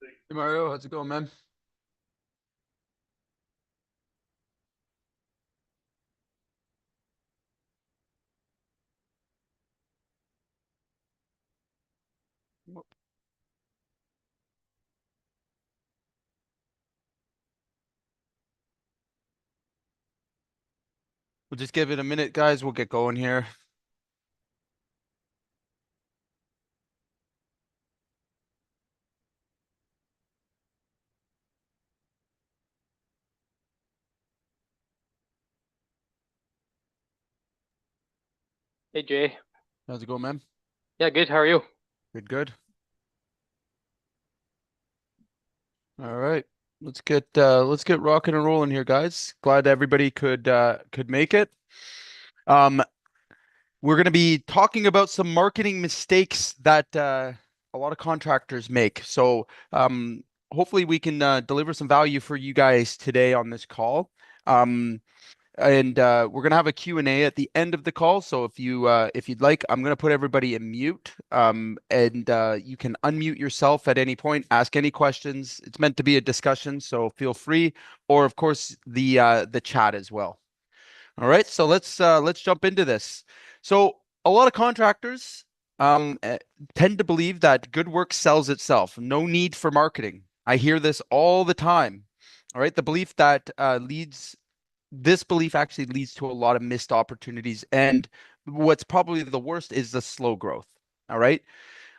Hey Mario, how's it going, man? We'll just give it a minute, guys. We'll get going here. Hey Jay. How's it going, man? Yeah, good. How are you? Good, good. All right. Let's get rocking and rolling here, guys. Glad everybody could make it. Um, we're gonna be talking about some marketing mistakes that a lot of contractors make. So hopefully we can deliver some value for you guys today on this call. Um, and we're gonna have a Q&A at the end of the call. So if you'd like, I'm gonna put everybody in mute. And you can unmute yourself at any point, ask any questions. It's meant to be a discussion, so feel free, or of course the chat as well. All right, so let's jump into this. So a lot of contractors um, eh, tend to believe that good work sells itself. No need for marketing. I hear this all the time. All right, the belief that leads this belief actually leads to a lot of missed opportunities. And what's probably the worst is the slow growth. All right.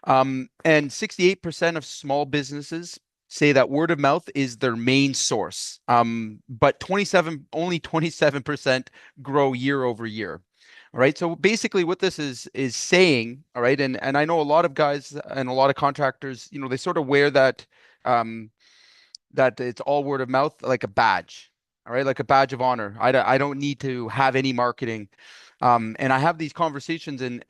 And 68% of small businesses say that word of mouth is their main source. But only 27% grow year over year. All right. So basically what this is saying, all right, and I know a lot of guys and a lot of contractors, they sort of wear um that it's all word of mouth like a badge. All right, like a badge of honor. I don't need to have any marketing. And I have these conversations and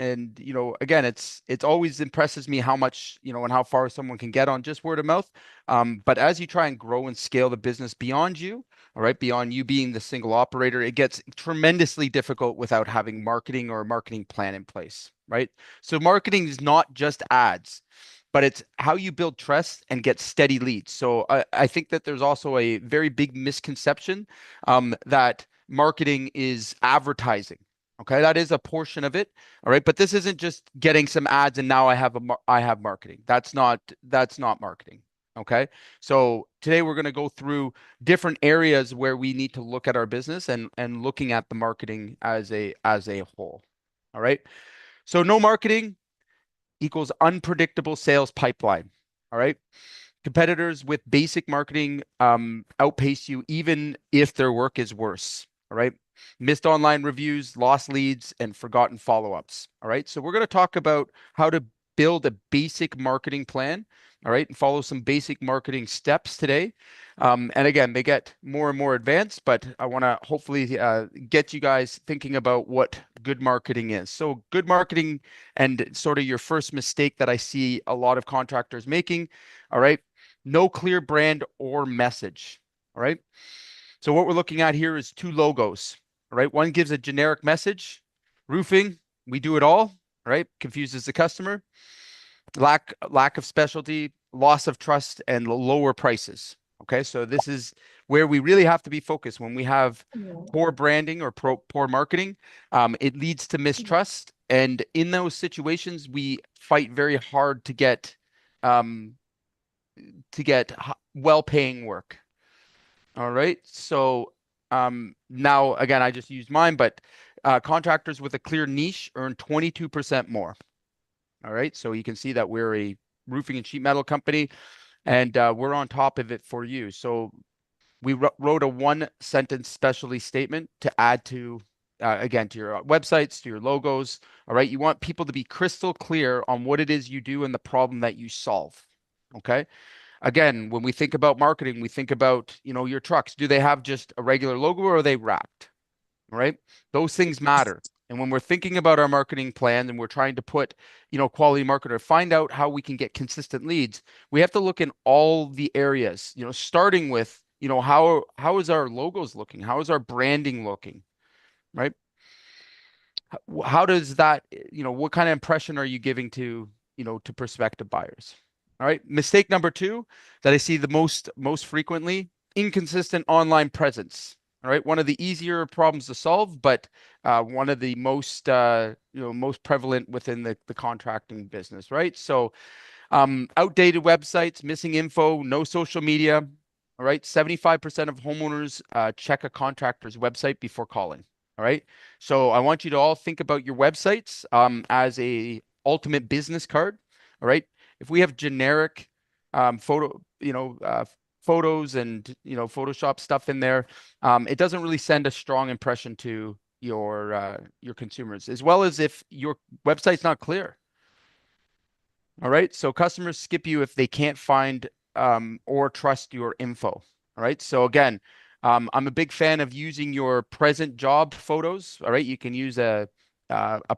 again, it's always impresses me how much, and how far someone can get on just word of mouth. But as you try and grow and scale the business beyond you, all right, beyond you being the single operator, it gets tremendously difficult without having marketing or a marketing plan in place, right? So marketing is not just ads, but it's how you build trust and get steady leads. So I think that there's also a very big misconception that marketing is advertising. Okay, that is a portion of it. All right, but this isn't just getting some ads and now I have marketing. That's not marketing. Okay, so today we're going to go through different areas where we need to look at our business and looking at the marketing as a whole. All right, so no marketing equals unpredictable sales pipeline. All right. Competitors with basic marketing outpace you even if their work is worse. All right. Missed online reviews, lost leads, and forgotten follow ups. All right. So we're going to talk about how to build a basic marketing plan. All right. And follow some basic marketing steps today. And again, they get more and more advanced, but I want to hopefully get you guys thinking about what good marketing is. So, good marketing and sort of your first mistake that I see a lot of contractors making. All right. No clear brand or message. All right. So what we're looking at here is two logos. All right. One gives a generic message, roofing, we do it all. All right. Confuses the customer. Lack of specialty, loss of trust, and lower prices. Okay. So this is where we really have to be focused when we have poor branding or poor marketing. It leads to mistrust. And in those situations, we fight very hard um, to get well-paying work. All right. So now again, I just used mine, but contractors with a clear niche earn 22% more. All right. So you can see that we're a roofing and sheet metal company, and we're on top of it for you. So we wrote a one sentence specialty statement to add to again to your websites, to your logos. All right. You want people to be crystal clear on what it is you do and the problem that you solve. Okay. Again, when we think about marketing, we think about, your trucks. Do they have just a regular logo or are they wrapped? Right? Those things matter. And when we're thinking about our marketing plan and we're trying to put, quality marketer, find out how we can get consistent leads, we have to look in all the areas, starting with, how is our logos looking? How is our branding looking? Right? How does that, what kind of impression are you giving to prospective buyers? All right. Mistake number two that I see the most frequently, inconsistent online presence. All right. One of the easier problems to solve, but one of the most most prevalent within the contracting business, right? So outdated websites, missing info, no social media. All right. 75% of homeowners check a contractor's website before calling. All right. So I want you to all think about your websites as a ultimate business card. All right. If we have generic photos and, Photoshop stuff in there, it doesn't really send a strong impression to your consumers, as well as if your website's not clear. All right. So customers skip you if they can't find or trust your info. All right. So again, I'm a big fan of using your present job photos. All right. You can use a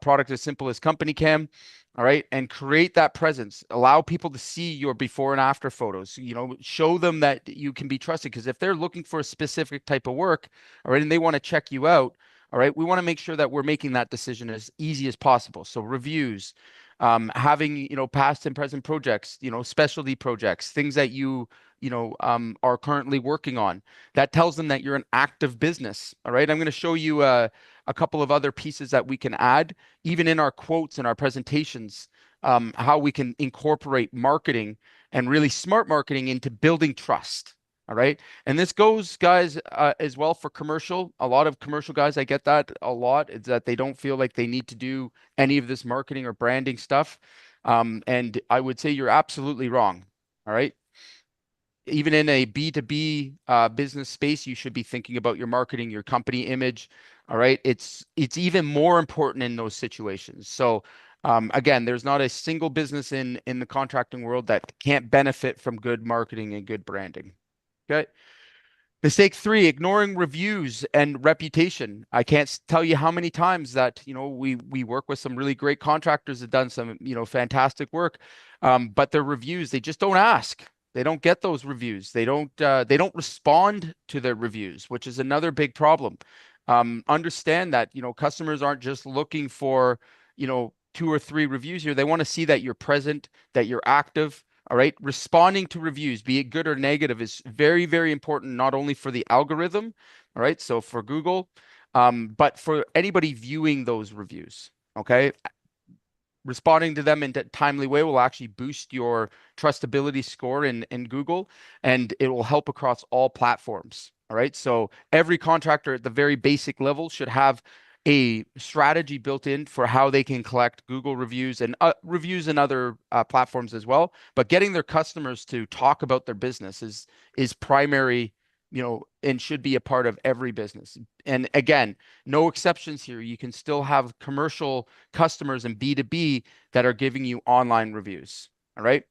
product as simple as Company Cam. All right. And create that presence. Allow people to see your before and after photos. Show them that you can be trusted. Because if they're looking for a specific type of work, all right, and they want to check you out, all right, we want to make sure that we're making that decision as easy as possible. So reviews, having past and present projects, specialty projects, things that you are currently working on. That tells them that you're an active business. All right, I'm going to show you a couple of other pieces that we can add, even in our quotes and our presentations, how we can incorporate marketing and really smart marketing into building trust. All right. And this goes, guys, as well for commercial. A lot of commercial guys, I get that a lot, is that they don't feel like they need to do any of this marketing or branding stuff. And I would say you're absolutely wrong. All right. Even in a B2B business space, you should be thinking about your marketing, your company image. All right. It's even more important in those situations. So again, there's not a single business in the contracting world that can't benefit from good marketing and good branding. Okay. Mistake three, ignoring reviews and reputation. I can't tell you how many times that, we work with some really great contractors that have done some, fantastic work. But their reviews, they just don't ask. They don't get those reviews. They don't respond to their reviews, which is another big problem. Understand that, customers aren't just looking for, two or three reviews here. They want to see that you're present, that you're active. All right. Responding to reviews, be it good or negative, is very, very important, not only for the algorithm. All right. So for Google, but for anybody viewing those reviews. Okay. Responding to them in a timely way will actually boost your trustability score in Google, and it will help across all platforms. All right. So every contractor at the very basic level should have a strategy built in for how they can collect Google reviews and reviews in other platforms as well. But getting their customers to talk about their business is primary, and should be a part of every business. And again, no exceptions here. You can still have commercial customers and B2B that are giving you online reviews. All right.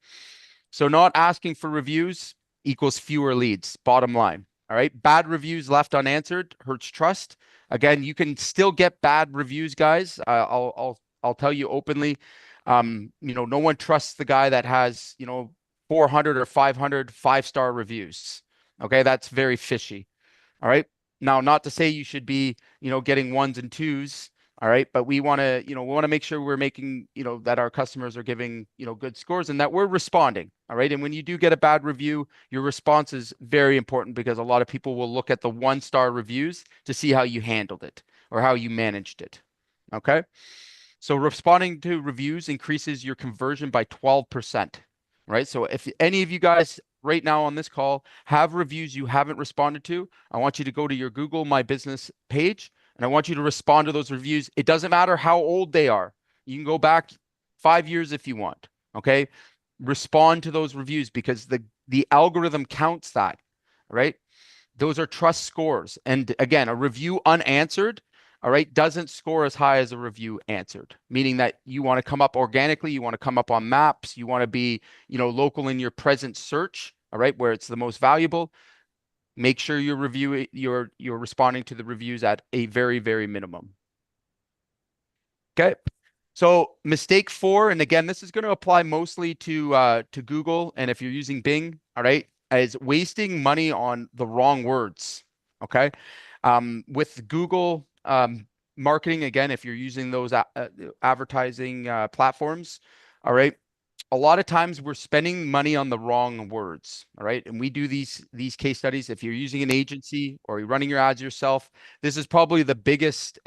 So not asking for reviews equals fewer leads, bottom line. All right. Bad reviews left unanswered hurts trust. Again, you can still get bad reviews, guys. I'll tell you openly. No one trusts the guy that has 400 or 500 five-star reviews. Okay, that's very fishy. All right. Now, not to say you should be, getting ones and twos. All right. But we want to make sure we're making, that our customers are giving, good scores and that we're responding. All right. And when you do get a bad review, your response is very important because a lot of people will look at the one-star reviews to see how you handled it or how you managed it. Okay. So responding to reviews increases your conversion by 12%. Right. So if any of you guys right now on this call have reviews you haven't responded to, I want you to go to your Google My Business page and I want you to respond to those reviews. It doesn't matter how old they are. You can go back 5 years if you want. Okay. Respond to those reviews because the algorithm counts that. Right. Those are trust scores. And again, a review unanswered, all right, doesn't score as high as a review answered, meaning that you want to come up organically, you want to come up on maps, you want to be, local in your present search, all right, where it's the most valuable. Make sure you're responding to the reviews at a very, very minimum. Okay. So mistake four, and again, this is going to apply mostly to Google, and if you're using Bing, all right, is wasting money on the wrong words. Okay, with Google marketing, again, if you're using those advertising platforms, all right, a lot of times we're spending money on the wrong words. All right. And we do these case studies. If you're using an agency or you're running your ads yourself, this is probably the biggest,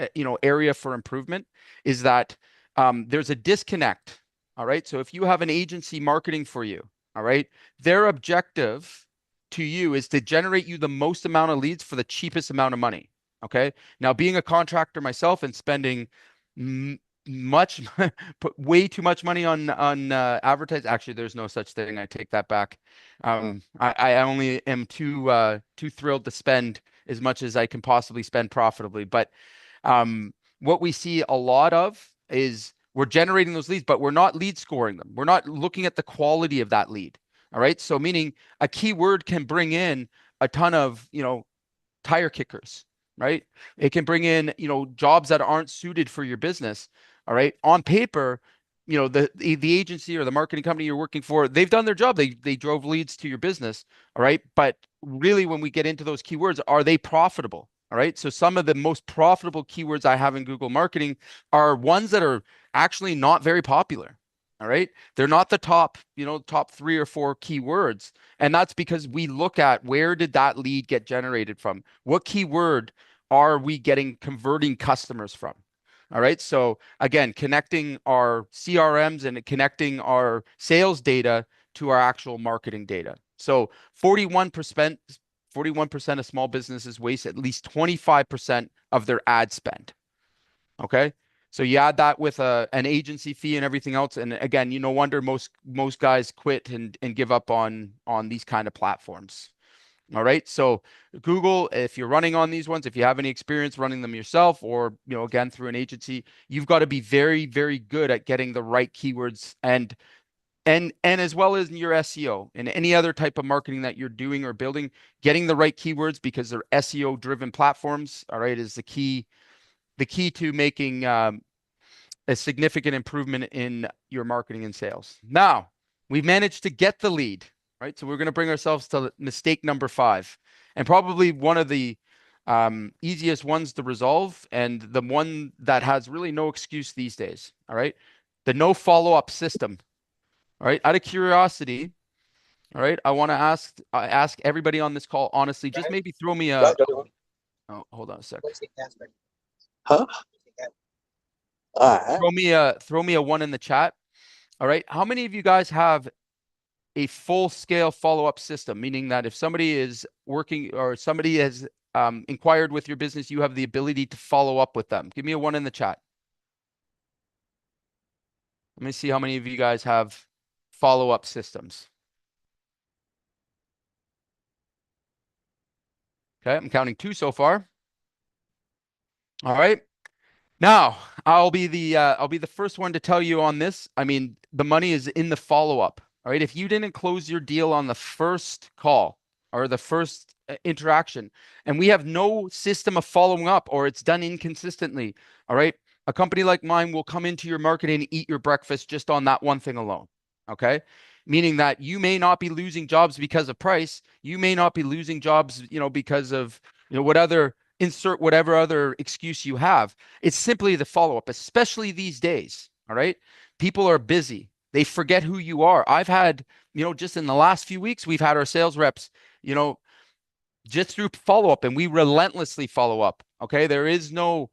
area for improvement is that there's a disconnect. All right. So if you have an agency marketing for you, all right, their objective to you is to generate you the most amount of leads for the cheapest amount of money. Okay. Now, being a contractor myself and spending much put way too much money on advertise. Actually, there's no such thing. I take that back. I only am too thrilled to spend as much as I can possibly spend profitably. But what we see a lot of is we're generating those leads, but we're not lead scoring them. We're not looking at the quality of that lead. All right. So meaning a keyword can bring in a ton of, tire kickers, right? It can bring in, jobs that aren't suited for your business. All right. On paper, the agency or the marketing company you're working for, they've done their job. They drove leads to your business. All right. But really, when we get into those keywords, are they profitable? All right. So some of the most profitable keywords I have in Google marketing are ones that are actually not very popular. All right. They're not the top 3 or 4 keywords. And that's because we look at where did that lead get generated from? What keyword are we getting converting customers from? All right. So again, connecting our CRMs and connecting our sales data to our actual marketing data. So 41% of small businesses waste at least 25% of their ad spend. Okay. So you add that with an agency fee and everything else. And again, no wonder most guys quit and give up on these kind of platforms. All right. So Google, if you're running on these ones, if you have any experience running them yourself or, again, through an agency, you've got to be very, very good at getting the right keywords and as well as in your SEO and any other type of marketing that you're doing or building, getting the right keywords because they're SEO driven platforms. All right. Is the key to making a significant improvement in your marketing and sales. Now, we've managed to get the lead, right? So we're going to bring ourselves to mistake number 5, and probably one of the easiest ones to resolve, and the one that has really no excuse these days. All right, the no follow-up system. All right, out of curiosity, all right, I want to ask everybody on this call honestly, just maybe throw me a. Oh, hold on a sec. Huh? All right. Throw me a 1 in the chat. All right. How many of you guys have a full scale follow-up system, meaning that if somebody is working or somebody has inquired with your business, you have the ability to follow up with them? Give me a 1 in the chat. Let me see how many of you guys have follow-up systems. Okay, I'm counting 2 so far. All right. Now, I'll be the first one to tell you on this. I mean, the money is in the follow-up. All right. If you didn't close your deal on the first call or the first interaction, and we have no system of following up or it's done inconsistently, all right, a company like mine will come into your market and eat your breakfast just on that one thing alone. Okay. Meaning that you may not be losing jobs because of price. You may not be losing jobs, because of, insert whatever other excuse you have. It's simply the follow-up, especially these days. All right. People are busy. They forget who you are. I've had, just in the last few weeks, we've had our sales reps, just through follow-up, and we relentlessly follow up. Okay. There is no,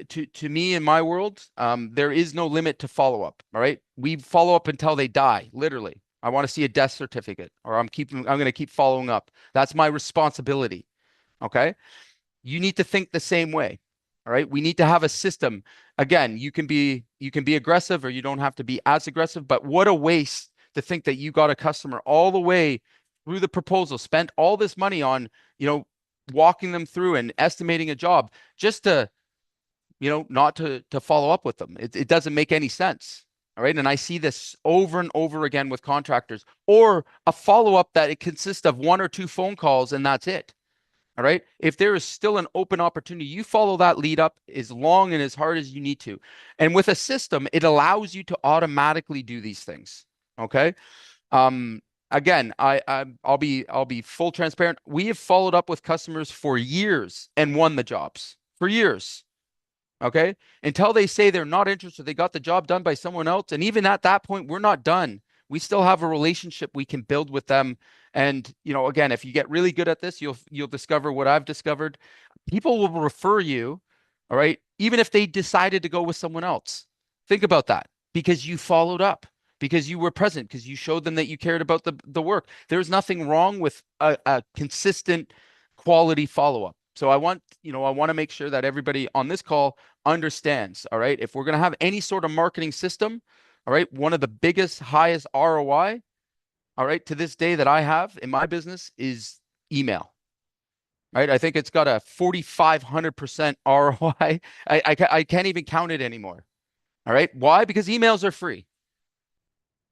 to me in my world, there is no limit to follow-up. All right. We follow up until they die, literally. I want to see a death certificate, or I'm going to keep following up. That's my responsibility. Okay. You need to think the same way. All right. We need to have a system. Again, you can be aggressive or you don't have to be as aggressive, but what a waste to think that you got a customer all the way through the proposal, spent all this money on, walking them through and estimating a job just to, not to follow up with them. It doesn't make any sense. All right. And I see this over and over again with contractors, or a follow-up that it consists of 1 or 2 phone calls and that's it. All right. If there is still an open opportunity, you follow that lead up as long and as hard as you need to. And with a system, it allows you to automatically do these things. Okay. Again, I'll be full transparent. We have followed up with customers for years and won the jobs for years. Okay. Until they say they're not interested, they got the job done by someone else. And even at that point, we're not done. We still have a relationship we can build with them. And, again, if you get really good at this, you'll discover what I've discovered. People will refer you, all right, even if they decided to go with someone else. Think about that, because you followed up, because you were present, because you showed them that you cared about the work. There's nothing wrong with a consistent quality follow-up. So I want to make sure that everybody on this call understands, all right? If we're going to have any sort of marketing system, all right, one of the biggest, highest ROI, all right, to this day that I have in my business is email. Right? I think it's got a 4,500% ROI. I can't even count it anymore. All right. Why? Because emails are free.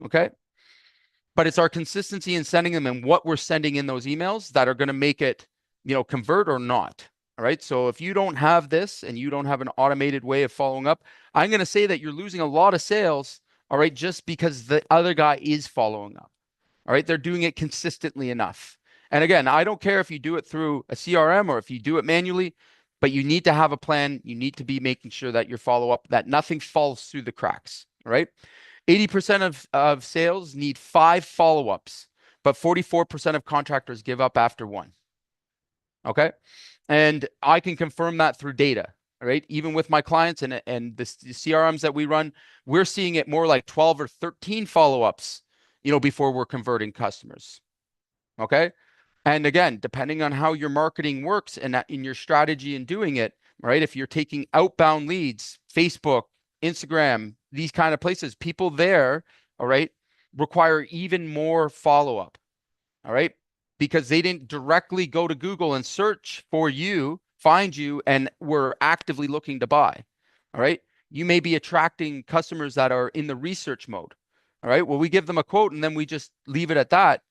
Okay. But it's our consistency in sending them and what we're sending in those emails that are going to make it, convert or not. All right. So if you don't have this and you don't have an automated way of following up, I'm going to say that you're losing a lot of sales. All right. Just because the other guy is following up. All right. They're doing it consistently enough. And again, I don't care if you do it through a CRM or if you do it manually, but you need to have a plan. You need to be making sure that your follow up, that nothing falls through the cracks. All right. 80% of sales need 5 follow-ups, but 44% of contractors give up after 1. Okay. And I can confirm that through data, right? Even with my clients and the CRMs that we run, we're seeing it more like 12 or 13 follow-ups, before we're converting customers. Okay. And again, depending on how your marketing works and in your strategy in doing it, right? If you're taking outbound leads, Facebook, Instagram, these kind of places, people there, all right, require even more follow-up, all right? Because they didn't directly go to Google and search for you, find you, and were actively looking to buy, all right? You may be attracting customers that are in the research mode, all right? Well, we give them a quote and then we just leave it at that.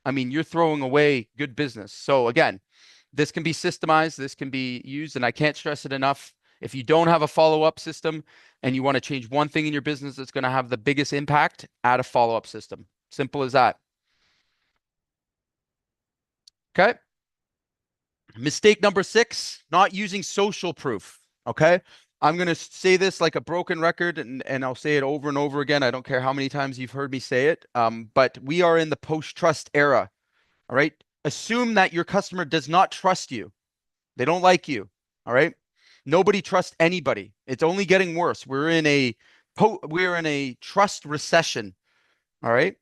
I mean, you're throwing away good business. So again, this can be systemized, this can be used, and I can't stress it enough. If you don't have a follow-up system and you want to change one thing in your business that's going to have the biggest impact, add a follow-up system. Simple as that. Okay. Mistake number 6, not using social proof. Okay. I'm going to say this like a broken record and I'll say it over and over again. I don't care how many times you've heard me say it. But we are in the post-trust era. All right. Assume that your customer does not trust you. They don't like you. All right. Nobody trusts anybody. It's only getting worse. We're in a trust recession. All right.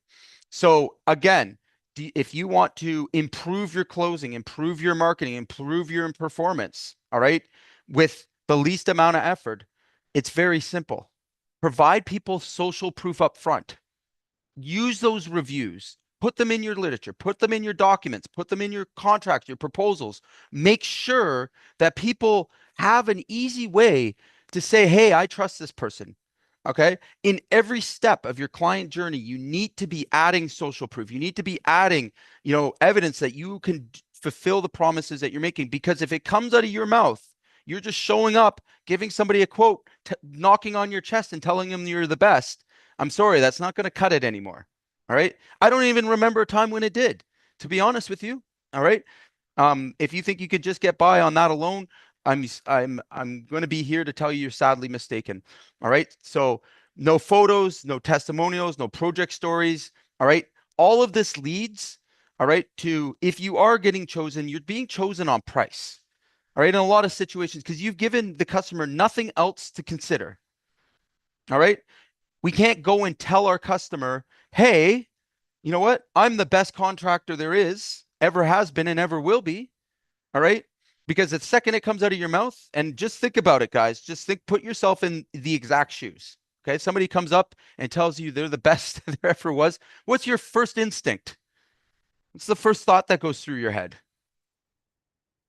So again, if you want to improve your closing, improve your marketing, improve your performance, all right, with the least amount of effort, it's very simple. Provide people social proof up front. Use those reviews, put them in your literature, put them in your documents, put them in your contracts, your proposals. Make sure that people have an easy way to say, hey, I trust this person. Okay. In every step of your client journey, you need to be adding social proof. You need to be adding, evidence that you can fulfill the promises that you're making. Because if it comes out of your mouth, you're just showing up, giving somebody a quote, knocking on your chest and telling them you're the best. I'm sorry, that's not going to cut it anymore. All right. I don't even remember a time when it did, to be honest with you. All right. If you think you could just get by on that alone, I'm going to be here to tell you you're sadly mistaken. All right. So no photos, no testimonials, no project stories. All right. All of this leads, all right, to if you are getting chosen, you're being chosen on price. All right. In a lot of situations, because you've given the customer nothing else to consider. All right. We can't go and tell our customer, hey, you know what? I'm the best contractor there is, ever has been, and ever will be. All right. Because the second it comes out of your mouth, and just think about it, guys, put yourself in the exact shoes. Okay. Somebody comes up and tells you they're the best there ever was. What's your first instinct? What's the first thought that goes through your head?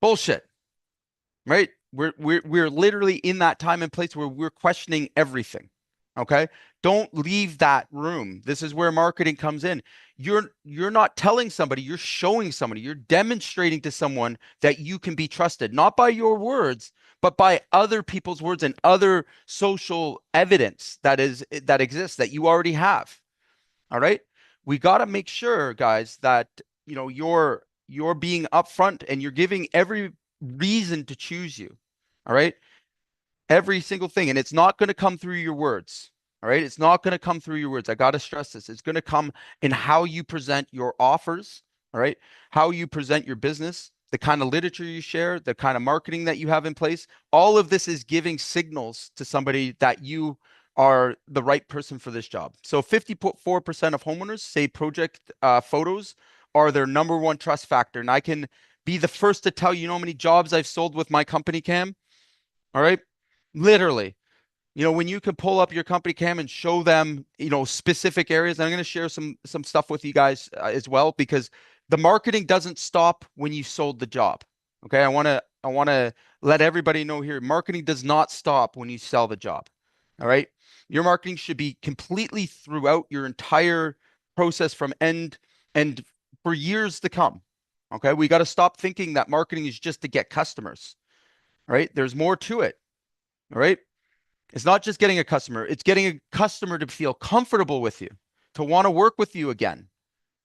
Bullshit. Right? We're literally in that time and place where we're questioning everything. Okay. Don't leave that room. This is where marketing comes in. You're not telling somebody, you're showing somebody, you're demonstrating to someone that you can be trusted, not by your words, but by other people's words and other social evidence that exists that you already have. All right. We got to make sure, guys, that you're being upfront and you're giving every reason to choose you. All right. Every single thing. And it's not going to come through your words. All right. It's not going to come through your words. I got to stress this. It's going to come in how you present your offers. All right. How you present your business, the kind of literature you share, the kind of marketing that you have in place. All of this is giving signals to somebody that you are the right person for this job. So 54% of homeowners say project photos are their number one trust factor. And I can be the first to tell you, you know how many jobs I've sold with my company cam? All right. Literally, when you can pull up your company cam and show them, specific areas. And I'm going to share some stuff with you guys as well, because the marketing doesn't stop when you sold the job. Okay, I want to let everybody know here, marketing does not stop when you sell the job. All right, your marketing should be completely throughout your entire process from end and for years to come. Okay, we got to stop thinking that marketing is just to get customers. All right, there's more to it. All right. It's not just getting a customer, it's getting a customer to feel comfortable with you, to want to work with you again.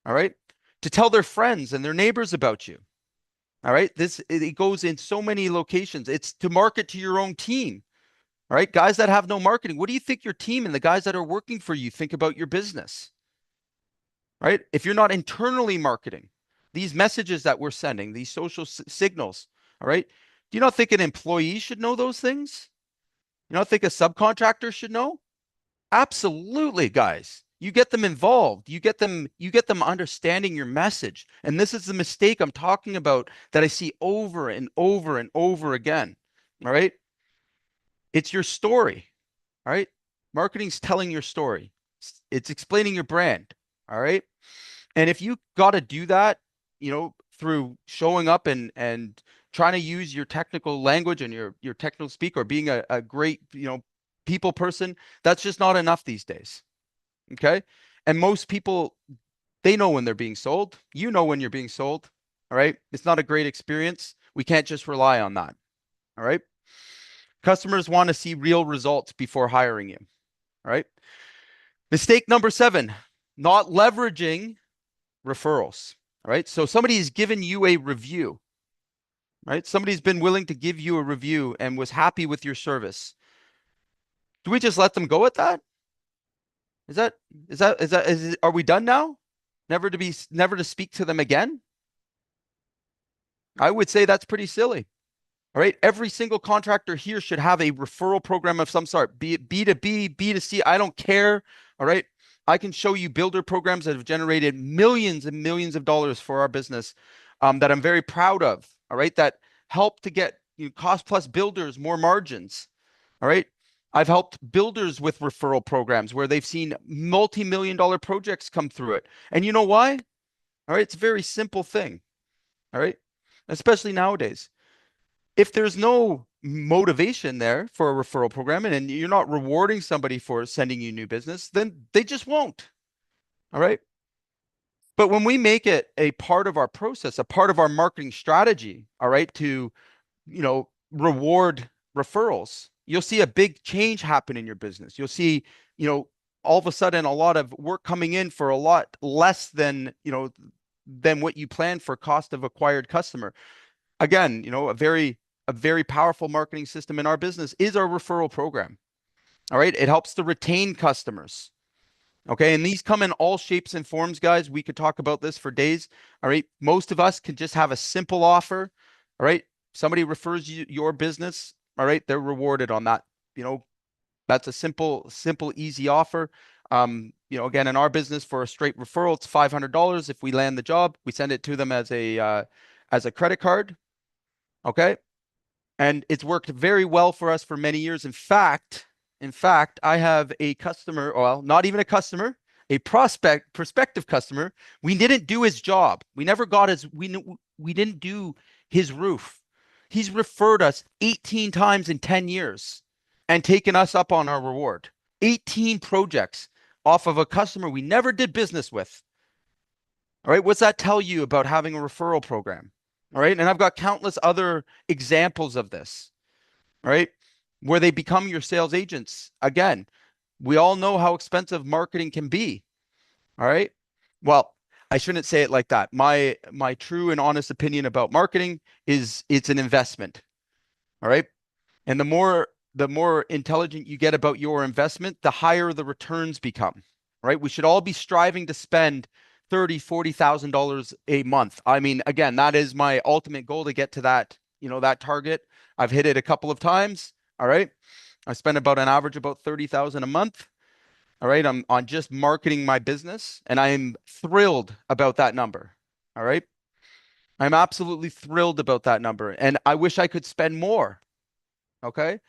All right. To tell their friends and their neighbors about you. All right. It goes in so many locations. It's to market to your own team. All right. Guys that have no marketing, what do you think your team and the guys that are working for you think about your business? Right. If you're not internally marketing these messages that we're sending, these social signals, all right. Do you not think an employee should know those things? You don't think a subcontractor should know? Absolutely, guys. You get them involved. You get them understanding your message. And this is the mistake I'm talking about that I see over and over and over again. All right? It's your story. All right? Marketing's telling your story. It's explaining your brand. All right? And if you got to do that, through showing up and trying to use your technical language and your technical speak, or being a great, people person, that's just not enough these days. Okay? And most people, they know when they're being sold. You know when you're being sold. All right? It's not a great experience. We can't just rely on that. All right? Customers want to see real results before hiring you. All right? Mistake number 7, not leveraging referrals. All right. So somebody's given you a review, right? Somebody's been willing to give you a review and was happy with your service. Do we just let them go at that? Are we done now? Never to speak to them again? I would say that's pretty silly. All right. Every single contractor here should have a referral program of some sort, be it B2B, B2C. I don't care. All right. I can show you builder programs that have generated millions and millions of dollars for our business, that I'm very proud of. All right. That help to get cost plus builders more margins. All right. I've helped builders with referral programs where they've seen multi-million dollar projects come through it. And you know why? All right. It's a very simple thing. All right. Especially nowadays. If there's no motivation there for a referral program, and you're not rewarding somebody for sending you new business, then they just won't. All right. But when we make it a part of our process, a part of our marketing strategy, all right, to, reward referrals, you'll see a big change happen in your business. You'll see, all of a sudden a lot of work coming in for a lot less than what you planned for cost of acquired customer. Again, a very powerful marketing system in our business is our referral program. All right. It helps to retain customers. Okay. And these come in all shapes and forms, guys. We could talk about this for days. All right. Most of us can just have a simple offer. All right. Somebody refers you your business. All right. They're rewarded on that. That's a simple, easy offer. Again, in our business, for a straight referral, it's $500. If we land the job, we send it to them as a credit card. Okay. And it's worked very well for us for many years. In fact, I have a customer, well, not even a customer, a prospective customer. We didn't do his job. We never got we didn't do his roof. He's referred us 18 times in 10 years and taken us up on our reward. 18 projects off of a customer we never did business with. All right. What's that tell you about having a referral program? All right. And I've got countless other examples of this. All right. Where they become your sales agents. Again, we all know how expensive marketing can be. All right. Well, I shouldn't say it like that. My true and honest opinion about marketing is it's an investment. All right. And the more the more intelligent you get about your investment, the higher the returns become, right? We should all be striving to spend $30,000, $40,000 a month. I mean, again, that is my ultimate goal to get to that, that target. I've hit it a couple of times. All right. I spend about an average about 30,000 a month. All right. I'm on just marketing my business and I am thrilled about that number. All right. I'm absolutely thrilled about that number and I wish I could spend more. Okay.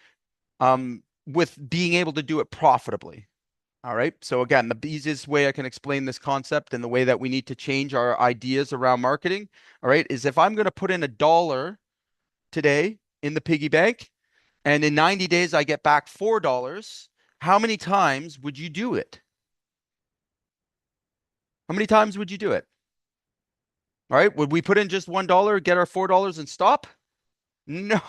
With being able to do it profitably. All right. So again, the easiest way I can explain this concept and the way that we need to change our ideas around marketing, all right, is if I'm going to put in $1 today in the piggy bank and in 90 days I get back $4, how many times would you do it? How many times would you do it? All right. Would we put in just $1, get our $4 and stop? No,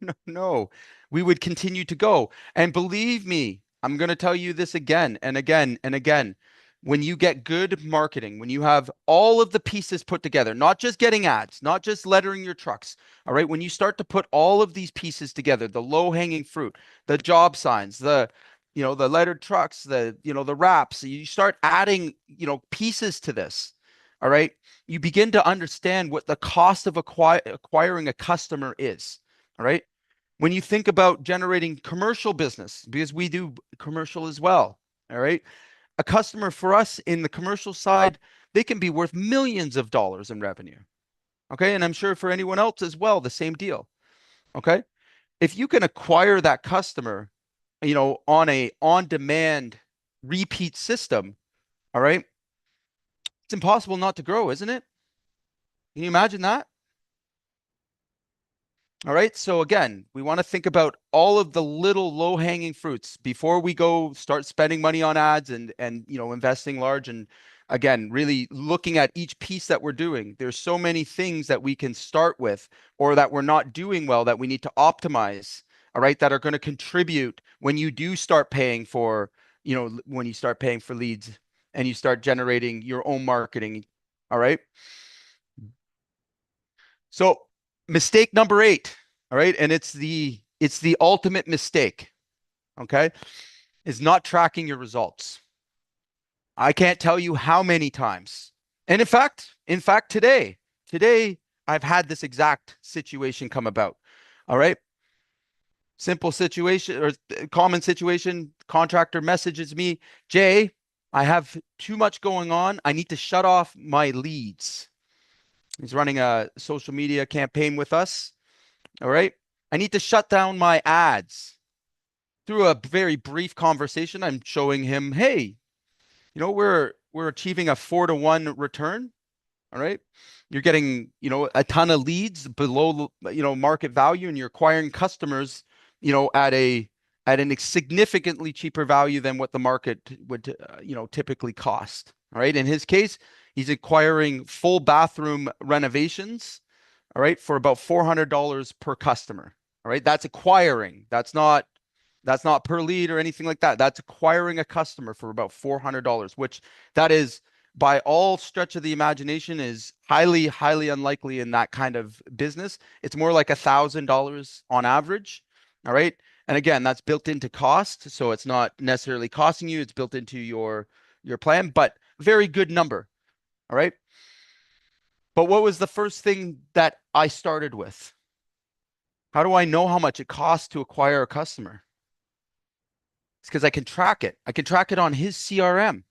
no, no. We would continue to go. And believe me, I'm going to tell you this again and again and again. When you get good marketing, when you have all of the pieces put together, not just getting ads, not just lettering your trucks, all right, when you start to put all of these pieces together, the low-hanging fruit, the job signs, the lettered trucks, the wraps, you start adding, pieces to this, all right, you begin to understand what the cost of acquiring a customer is. All right. When you think about generating commercial business, because we do commercial as well. All right. A customer for us in the commercial side, they can be worth millions of dollars in revenue. Okay. And I'm sure for anyone else as well, the same deal. Okay. If you can acquire that customer, on a on-demand repeat system, all right, it's impossible not to grow, isn't it? Can you imagine that? All right. So again, we want to think about all of the little low-hanging fruits before we go start spending money on ads and investing large. And again, really looking at each piece that we're doing. There's so many things that we can start with or that we're not doing well that we need to optimize. All right, that are going to contribute when you do start paying for, when you start paying for leads and you start generating your own marketing. All right. So mistake number 8, all right, and it's the ultimate mistake, okay, is not tracking your results. I can't tell you how many times. And in fact, today I've had this exact situation come about. All right. Simple situation or common situation. Contractor messages me, Jay, I have too much going on. I need to shut off my leads. He's running a social media campaign with us. All right. I need to shut down my ads. Through a very brief conversation, I'm showing him, hey, we're achieving a 4-to-1 return. All right. You're getting, a ton of leads below, market value, and you're acquiring customers, at a significantly cheaper value than what the market would, typically cost. All right. In his case, he's acquiring full bathroom renovations, all right, for about $400 per customer. All right. That's acquiring. That's not per lead or anything like that. That's acquiring a customer for about $400, which that is by all stretch of the imagination is highly, highly unlikely in that kind of business. It's more like $1,000 on average. All right. And again, that's built into cost. So it's not necessarily costing you, it's built into your plan, but very good number. All right. But what was the first thing that I started with? How do I know how much it costs to acquire a customer? It's because I can track it. I can track it on his CRM.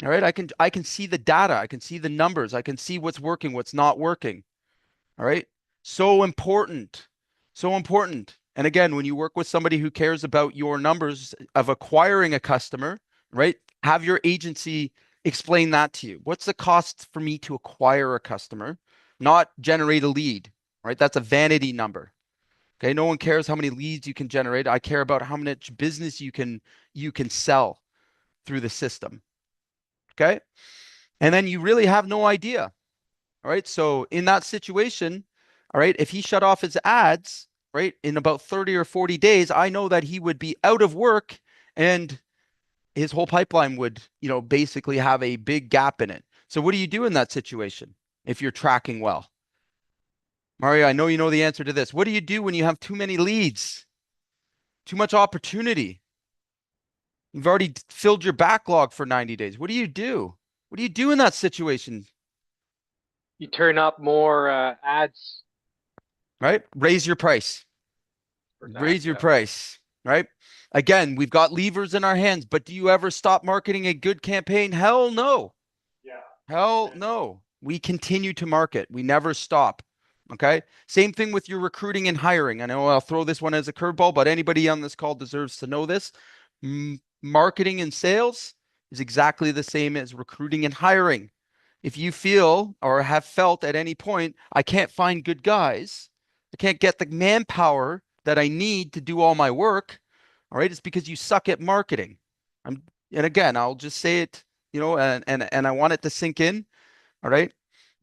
All right. I can see the data. I can see the numbers. I can see what's working, what's not working. All right. So important. So important. And again, when you work with somebody who cares about your numbers of acquiring a customer, right? Have your agency explain that to you. What's the cost for me to acquire a customer, not generate a lead, right? That's a vanity number. Okay. No one cares how many leads you can generate. I care about how much business you can sell through the system. Okay. And then you really have no idea. All right. So in that situation, all right, if he shut off his ads, right, in about 30 or 40 days, I know that he would be out of work and his whole pipeline would, basically have a big gap in it. So what do you do in that situation if you're tracking well? Mario, I know you know the answer to this. What do you do when you have too many leads? Too much opportunity. You've already filled your backlog for 90 days. What do you do? What do you do in that situation? You turn up more ads Right? Raise your price. for that. Raise your Yeah. price. Right? Again, we've got levers in our hands, but do you ever stop marketing a good campaign? Hell no. Yeah. Hell no. We continue to market. We never stop. Okay. Same thing with your recruiting and hiring. I know I'll throw this one as a curveball, but anybody on this call deserves to know this. Marketing and sales is exactly the same as recruiting and hiring. If you feel or have felt at any point, I can't find good guys, I can't get the manpower that I need to do all my work, all right, it's because you suck at marketing. I'm, and again, I'll just say it, and I want it to sink in, all right?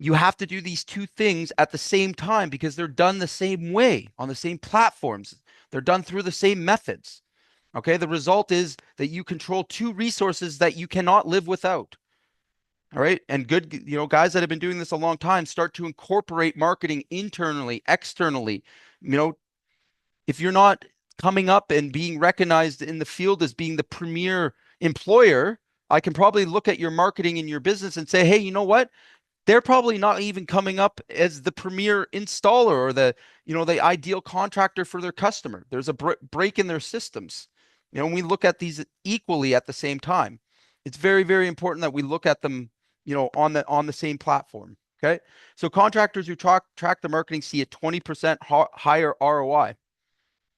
You have to do these two things at the same time because they're done the same way on the same platforms. They're done through the same methods. Okay. The result is that you control two resources that you cannot live without. All right. And good, guys that have been doing this a long time start to incorporate marketing internally, externally. If you're not coming up and being recognized in the field as being the premier employer, I can probably look at your marketing in your business and say, hey, you know what? They're probably not even coming up as the premier installer or the ideal contractor for their customer. There's a break in their systems. And we look at these equally at the same time. It's very, very important that we look at them, on the same platform. Okay. So contractors who track the marketing see a 20% higher ROI.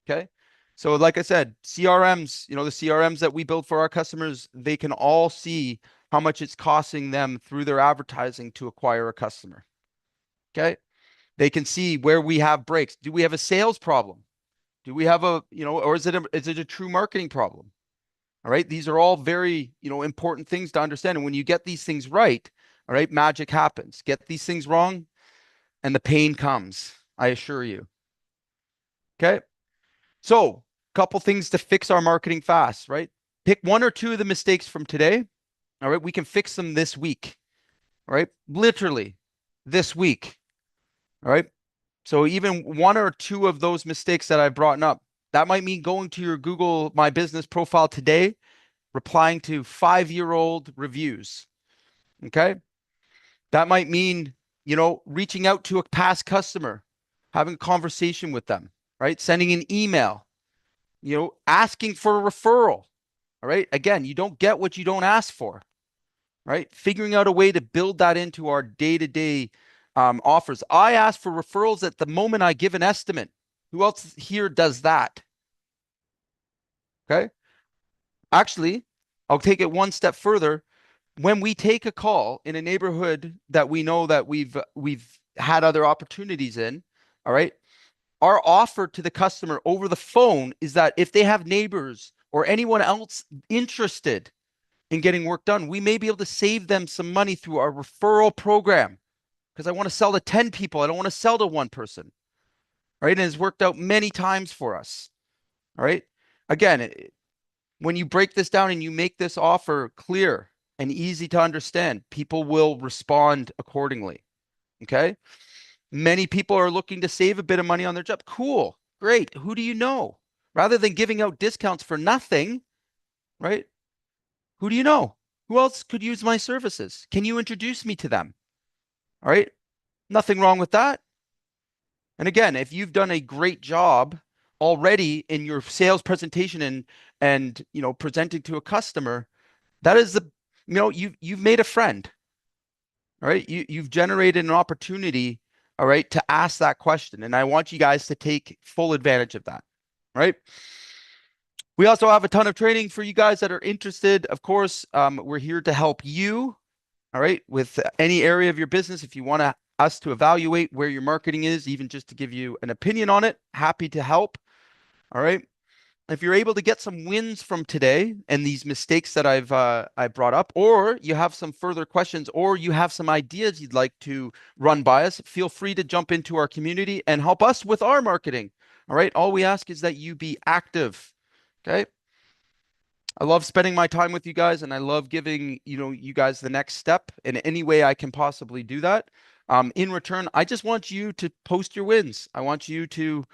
Okay. So like I said, CRMs, the CRMs that we build for our customers, they can all see how much it's costing them through their advertising to acquire a customer. Okay. They can see where we have breaks. Do we have a sales problem? Do we have or is it a true marketing problem? All right. These are all very, important things to understand. And when you get these things right, all right, magic happens. Get these things wrong and the pain comes, I assure you. Okay. So, couple things to fix our marketing fast, right? Pick one or two of the mistakes from today. All right. We can fix them this week. All right. Literally this week. All right. So, even one or two of those mistakes that I've brought up, that might mean going to your Google My Business profile today, replying to 5-year-old reviews. Okay. That might mean, reaching out to a past customer, having a conversation with them, right? Sending an email, asking for a referral. All right. Again, you don't get what you don't ask for, right? Figuring out a way to build that into our day-to-day offers. I ask for referrals at the moment I give an estimate. Who else here does that? Okay. Actually, I'll take it one step further. When we take a call in a neighborhood that we know that we've had other opportunities in, all right, our offer to the customer over the phone is that if they have neighbors or anyone else interested in getting work done, we may be able to save them some money through our referral program because I want to sell to 10 people. I don't want to sell to one person. Right. And it's worked out many times for us. All right. Again, when you break this down and you make this offer clear and easy to understand, people will respond accordingly. Okay. Many people are looking to save a bit of money on their job. Cool. Great. Who do you know? Rather than giving out discounts for nothing, right? Who do you know? Who else could use my services? Can you introduce me to them? All right. Nothing wrong with that. And again, if you've done a great job already in your sales presentation and presenting to a customer, that is you've made a friend. All right. You've generated an opportunity, all right, to ask that question. And I want you guys to take full advantage of that. Right. We also have a ton of training for you guys that are interested. Of course, we're here to help you, all right, with any area of your business. If you want us to evaluate where your marketing is, even just to give you an opinion on it, happy to help. All right. If you're able to get some wins from today and these mistakes that I brought up, or you have some further questions, or you have some ideas you'd like to run by us, feel free to jump into our community and help us with our marketing. All right. All we ask is that you be active. Okay. I love spending my time with you guys, and I love giving you guys the next step in any way I can possibly do that. In return, I just want you to post your wins. I want you to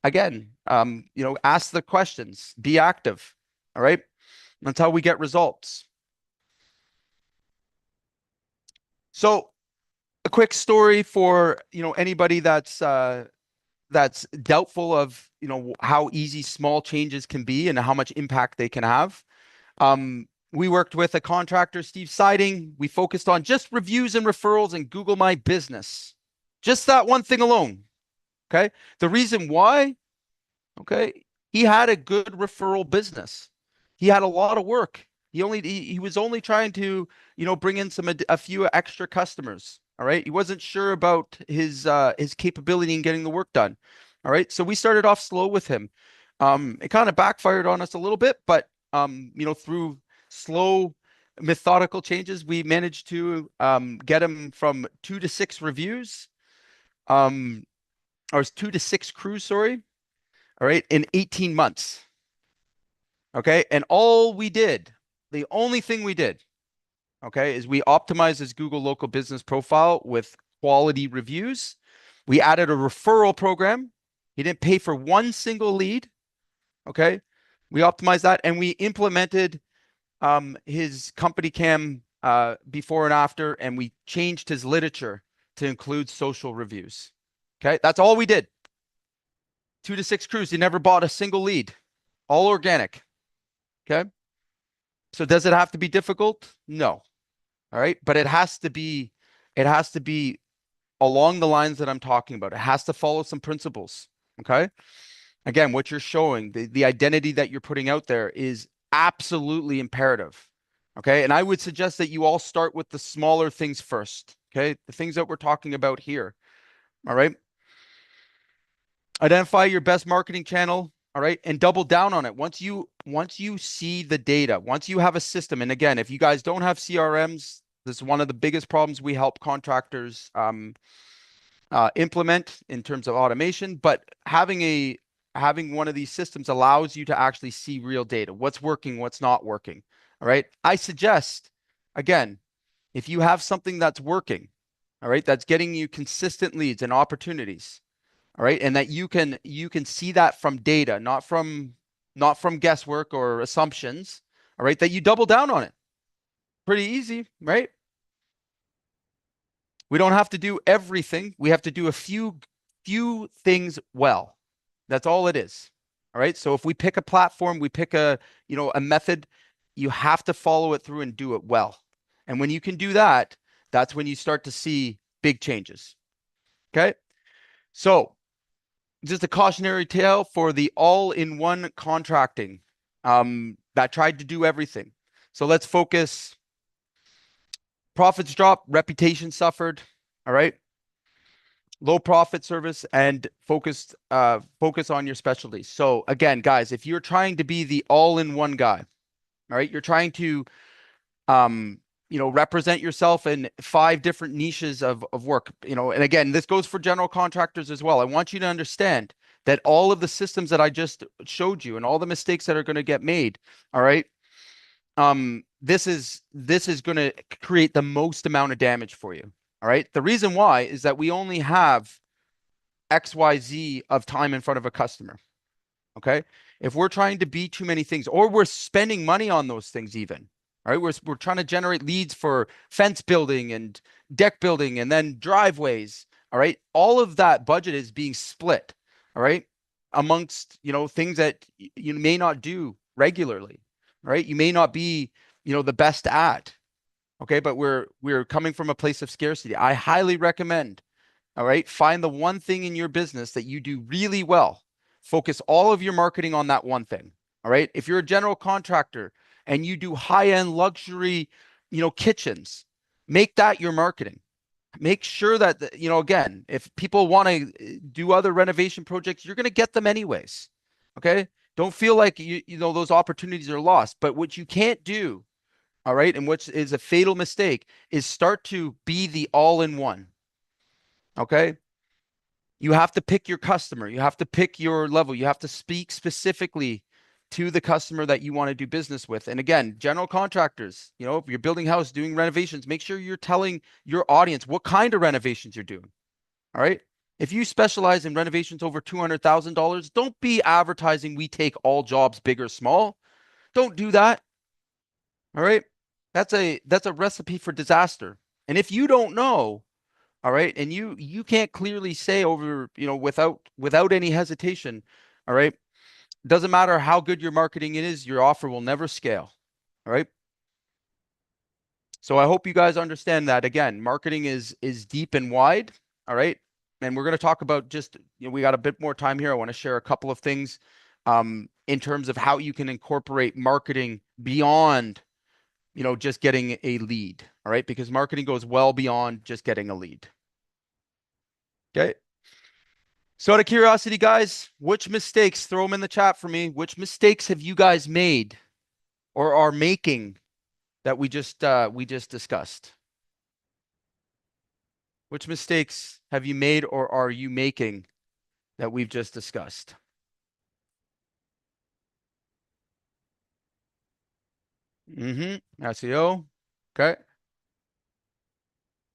again, ask the questions, be active. All right. That's how we get results. So a quick story for, anybody that's doubtful of, how easy small changes can be and how much impact they can have. We worked with a contractor, Steve Siding. We focused on just reviews and referrals and Google My Business. Just that one thing alone. Okay. The reason why, okay, he had a good referral business. He had a lot of work. He was only trying to, bring in a few extra customers. All right. He wasn't sure about his capability in getting the work done. All right. So we started off slow with him. It kind of backfired on us a little bit, but through slow methodical changes, we managed to get him from 2 to 6 reviews, or 2 to 6 crews, sorry. All right, in 18 months. Okay. And the only thing we did, okay, is we optimized his Google local business profile with quality reviews. We added a referral program. He didn't pay for one single lead. Okay. We optimized that and we implemented his company cam before and after, and we changed his literature to include social reviews. Okay. That's all we did. 2 to 6 crews. He never bought a single lead, all organic. Okay. So does it have to be difficult? No. All right. But it has to be along the lines that I'm talking about. It has to follow some principles. Okay. Again, what you're showing, the identity that you're putting out there is absolutely imperative. Okay. And I would suggest that you all start with the smaller things first. Okay. The things that we're talking about here. All right. Identify your best marketing channel. All right. And double down on it. Once you see the data, once you have a system, and again, if you guys don't have CRMs, this is one of the biggest problems we help contractors implement in terms of automation. But having one of these systems allows you to actually see real data, what's working, what's not working. All right. I suggest, again, if you have something that's working, all right, that's getting you consistent leads and opportunities, all right, and that you can see that from data, not from guesswork or assumptions, all right, that you double down on it. Pretty easy, right? We don't have to do everything. We have to do a few things well. That's all it is. All right. So if we pick a platform, we pick a method, you have to follow it through and do it well. And when you can do that, that's when you start to see big changes. Okay. So just a cautionary tale for the all-in-one contracting that tried to do everything. So let's focus. Profits dropped, reputation suffered. All right. Low profit service and focus on your specialties. So again, guys, if you're trying to be the all-in-one guy, all right, you're trying to represent yourself in 5 different niches of work, and again, this goes for general contractors as well. I want you to understand that all of the systems that I just showed you and all the mistakes that are going to get made, all right, this is going to create the most amount of damage for you. All right. The reason why is that we only have XYZ of time in front of a customer. Okay. If we're trying to be too many things, or we're spending money on those things even, all right, we're trying to generate leads for fence building and deck building and then driveways. All right. All of that budget is being split. All right. Amongst, things that you may not do regularly. Right. You may not be, the best at. Okay. But we're coming from a place of scarcity. I highly recommend, all right, find the one thing in your business that you do really well. Focus all of your marketing on that one thing. All right. If you're a general contractor and you do high-end luxury, kitchens, make that your marketing. Make sure that, again, if people want to do other renovation projects, you're going to get them anyways. Okay. Don't feel like those opportunities are lost. But what you can't do, all right, and which is a fatal mistake, is start to be the all-in-one. Okay. You have to pick your customer. You have to pick your level. You have to speak specifically to the customer that you want to do business with. And again, general contractors, if you're building house, doing renovations, make sure you're telling your audience what kind of renovations you're doing. All right. If you specialize in renovations over $200,000, don't be advertising we take all jobs, big or small. Don't do that. All right. That's a recipe for disaster. And if you don't know, all right, and you can't clearly say over, without any hesitation, all right, doesn't matter how good your marketing is, your offer will never scale. All right. So I hope you guys understand that. Again, marketing is deep and wide. All right. And we're going to talk about just, we got a bit more time here. I want to share a couple of things in terms of how you can incorporate marketing beyond, just getting a lead. All right. Because marketing goes well beyond just getting a lead. Okay. So out of curiosity, guys, which mistakes, throw them in the chat for me. Which mistakes have you guys made or are making that we just discussed? Which mistakes have you made or are you making that we've just discussed? SEO. Okay.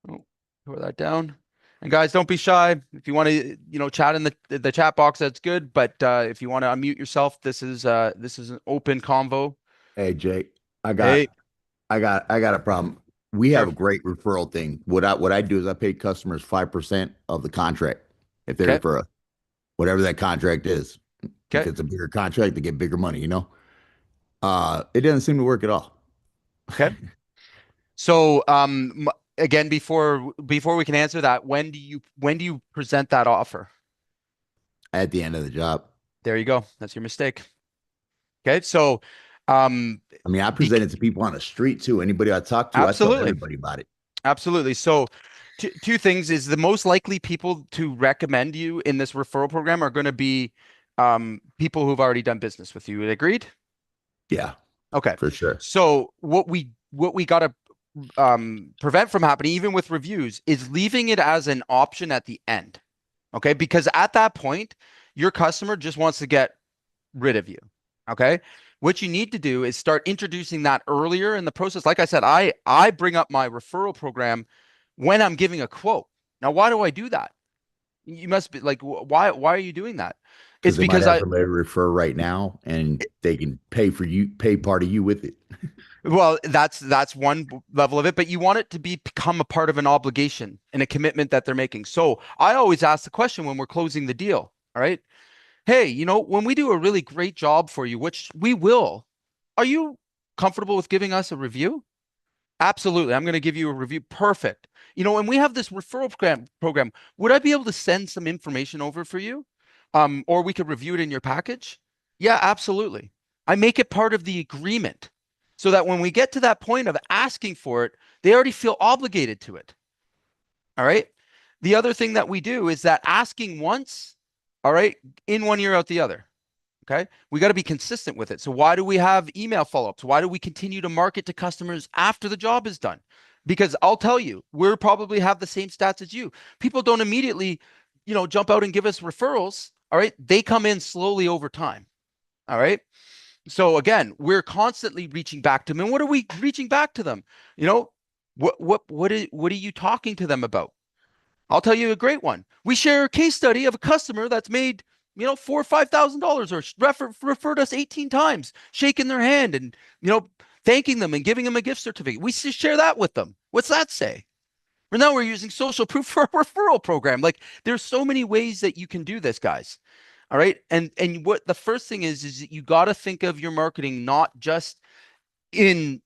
Oh, put that down. And guys, don't be shy. If you want to, chat in the chat box, that's good. But if you want to unmute yourself, this is an open convo. Hey Jake, I Hey, got I got a problem. We have sure. a great referral thing. What I do is I pay customers 5% of the contract if they Okay. refer us, whatever that contract is. If Okay. it's a bigger contract, they get bigger money. It doesn't seem to work at all. Okay. So, again, before we can answer that, when do you present that offer? At the end of the job. There you go. That's your mistake. Okay. So, um, I mean, I present it to people on the street too. Anybody I talk to, I tell absolutely. everybody about it. Absolutely. So, two things is the most likely people to recommend you in this referral program are going to be people who've already done business with you. Agreed? Yeah, Okay. for sure. So what we got to prevent from happening, even with reviews, is leaving it as an option at the end. Okay. Because at that point, your customer just wants to get rid of you. Okay. What you need to do is start introducing that earlier in the process. Like I said, I bring up my referral program when I'm giving a quote. Now, why do I do that? You must be like, why are you doing that? Because It's they might because have somebody to refer right now and they can pay part of you with it. well, that's one level of it, but you want it to become a part of an obligation and a commitment that they're making. So I always ask the question when we're closing the deal. All right. Hey, when we do a really great job for you, which we will, are you comfortable with giving us a review? Absolutely. I'm going to give you a review. Perfect. And we have this referral program. Would I be able to send some information over for you? Or we could review it in your package? Yeah, absolutely. I make it part of the agreement so that when we get to that point of asking for it, they already feel obligated to it. All right. The other thing that we do is that asking once, all right, in one ear out the other. Okay. We got to be consistent with it. So why do we have email follow-ups? Why do we continue to market to customers after the job is done? Because I'll tell you, we're probably have the same stats as you. People don't immediately, jump out and give us referrals. All right. They come in slowly over time. All right. So again, we're constantly reaching back to them. And what are we reaching back to them? What are you talking to them about? I'll tell you a great one. We share a case study of a customer that's made, $4,000 or $5,000 or referred us 18 times, shaking their hand and, thanking them and giving them a gift certificate. We share that with them. What's that say? Well, now we're using social proof for a referral program. Like there's so many ways that you can do this, guys. All right. And what the first thing is that you got to think of your marketing not just in,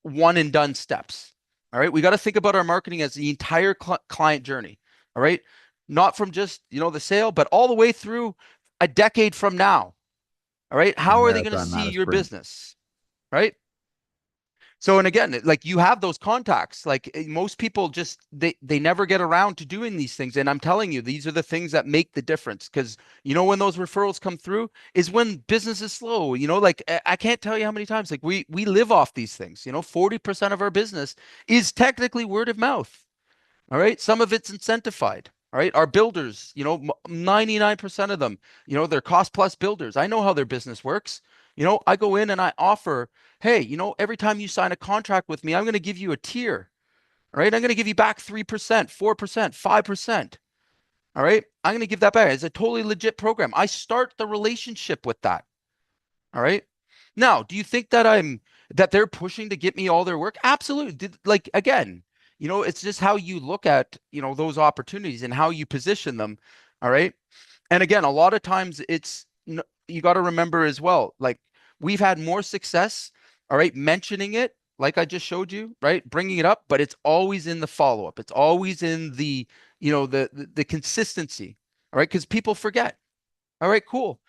one and done steps. All right. We got to think about our marketing as the entire client journey. All right. Not from just, the sale, but all the way through a decade from now. All right. A How are they going to marathon, see not a your sprint. business? Right. So, and again, like you have those contacts, like most people just, they never get around to doing these things. And I'm telling you, these are the things that make the difference. Cause when those referrals come through is when business is slow, like I can't tell you how many times, like we live off these things, 40% of our business is technically word of mouth. All right. Some of it's incentivized. All right. Our builders, 99% of them, they're cost plus builders. I know how their business works. I go in and I offer, hey, every time you sign a contract with me, I'm going to give you a tier. All right. I'm going to give you back 3%, 4%, 5%. All right. I'm going to give that back. It's a totally legit program. I start the relationship with that. All right. Now, do you think that that they're pushing to get me all their work? Absolutely. Like again, it's just how you look at, those opportunities and how you position them. All right. And again, a lot of times you got to remember as well, like we've had more success, all right, mentioning it, like I just showed you, right, bringing it up, but it's always in the follow up. It's always in the consistency, all right, because people forget. All right, cool.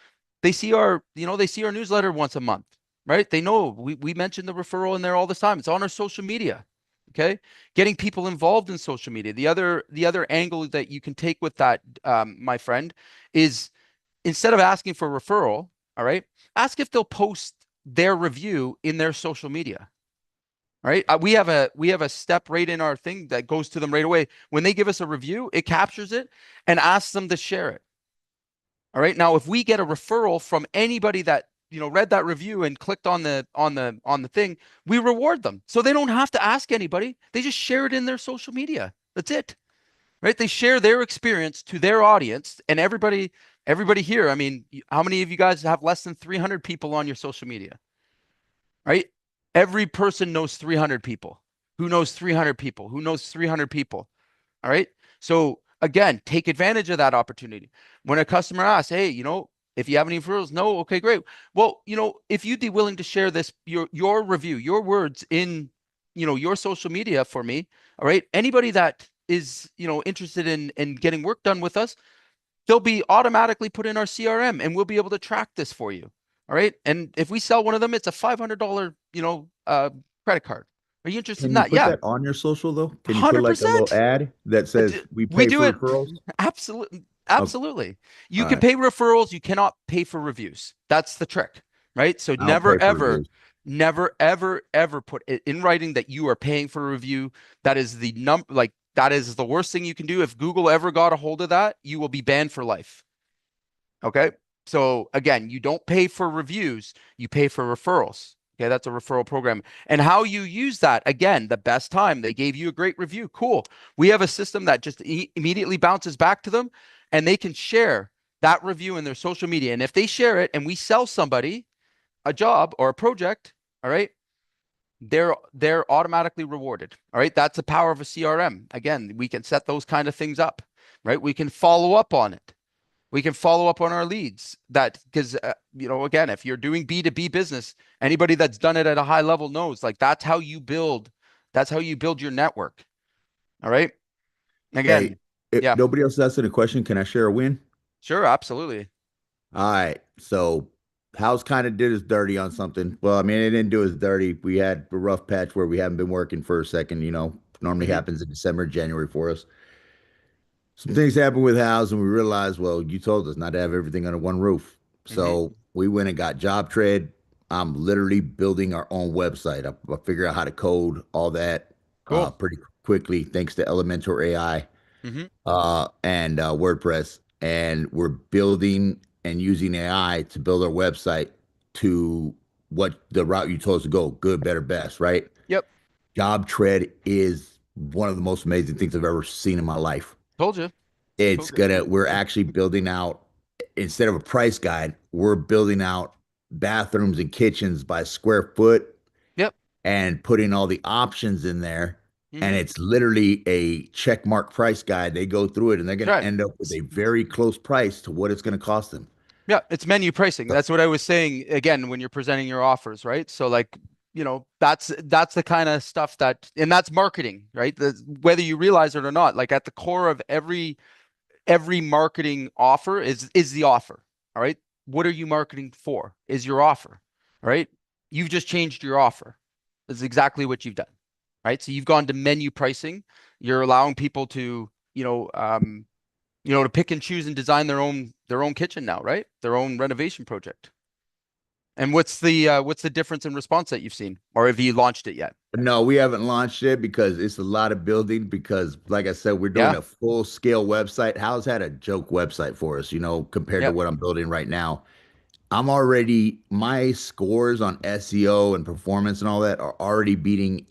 They see our newsletter once a month, right? They know we mention the referral in there all the time. It's on our social media. Okay. Getting people involved in social media. The other angle that you can take with that, my friend, is instead of asking for referral, all right, ask if they'll post their review in their social media. All right. We have a step right in our thing that goes to them right away. When they give us a review, it captures it and asks them to share it. All right. Now, if we get a referral from anybody that read that review and clicked on the thing, we reward them. So they don't have to ask anybody. They just share it in their social media. That's it. Right? They share their experience to their audience, and everybody here. I mean, how many of you guys have less than 300 people on your social media? Right? Every person knows 300 people. Who knows 300 people? Who knows 300 people? All right. So again, take advantage of that opportunity. When a customer asks, hey, if you have any referrals, no, okay, great. Well, if you'd be willing to share this, your review, your words in, your social media for me, all right. Anybody that is, interested in getting work done with us, they'll be automatically put in our CRM and we'll be able to track this for you. All right. And if we sell one of them, it's a $500, credit card. Are you interested in Can you that? put Yeah. that on your social though? Can you put like a little 100%. ad that says we We pay do for it. referrals? Absolutely. Okay. Absolutely. You All can right. pay referrals. You cannot pay for reviews. That's the trick, right? So I don't pay for reviews. never, ever, ever put it in writing that you are paying for a review. That is that is the worst thing you can do. If Google ever got a hold of that, you will be banned for life. Okay. So again, you don't pay for reviews, you pay for referrals. Okay, that's a referral program. And how you use that, again, the best time they gave you a great review. Cool. We have a system that just immediately bounces back to them and they can share that review in their social media. And if they share it and we sell somebody a job or a project, all right, they're automatically rewarded. All right. That's the power of a CRM. Again, we can set those kind of things up, right? We can follow up on it. We can follow up on our leads that because again, if you're doing B2B business, anybody that's done it at a high level knows like that's how you build your network. All right. Hey, Again, if yeah, nobody else asking a question, can I share a win? sure, absolutely. All right. So House kind of did us dirty on something. Well, I mean, it didn't do us dirty. We had a rough patch where we haven't been working for a second, normally Hmm. happens in December, January for us. Some things happened with House, and we realized, well, you told us not to have everything under one roof. Hmm. So we went and got job trade. I'm literally building our own website. I figure out how to code all that Cool. pretty quickly, thanks to Elementor AI Hmm. and WordPress. And we're building and using AI to build our website to what the route you told us to go, good, better, best, right? Yep. Job tread is one of the most amazing things I've ever seen in my life. Told you. Told you. We're actually building out, instead of a price guide, we're building out bathrooms and kitchens by square foot Yep. and putting all the options in there. And Hmm. it's literally a check mark price guide. They go through it and they're going to Right. end up with a very close price to what it's going to cost them. Yeah, it's menu pricing. So, That's what I was saying again when you're presenting your offers, right? So like, that's the kind of stuff and that's marketing, right? Whether you realize it or not, like at the core of every marketing offer is the offer. All right. What are you marketing for? Is your offer. All right. You've just changed your offer. That's exactly what you've done. Right. So you've gone to menu pricing. You're allowing people to, to pick and choose and design their own kitchen now, right? Their own renovation project. And what's the difference in response that you've seen? Or have you launched it yet? no, we haven't launched it because it's a lot of building. Because, like I said, we're doing Yeah. a full scale website. How's had a joke website for us, compared to Yep. what I'm building right now. My scores on SEO and performance and all that are already beating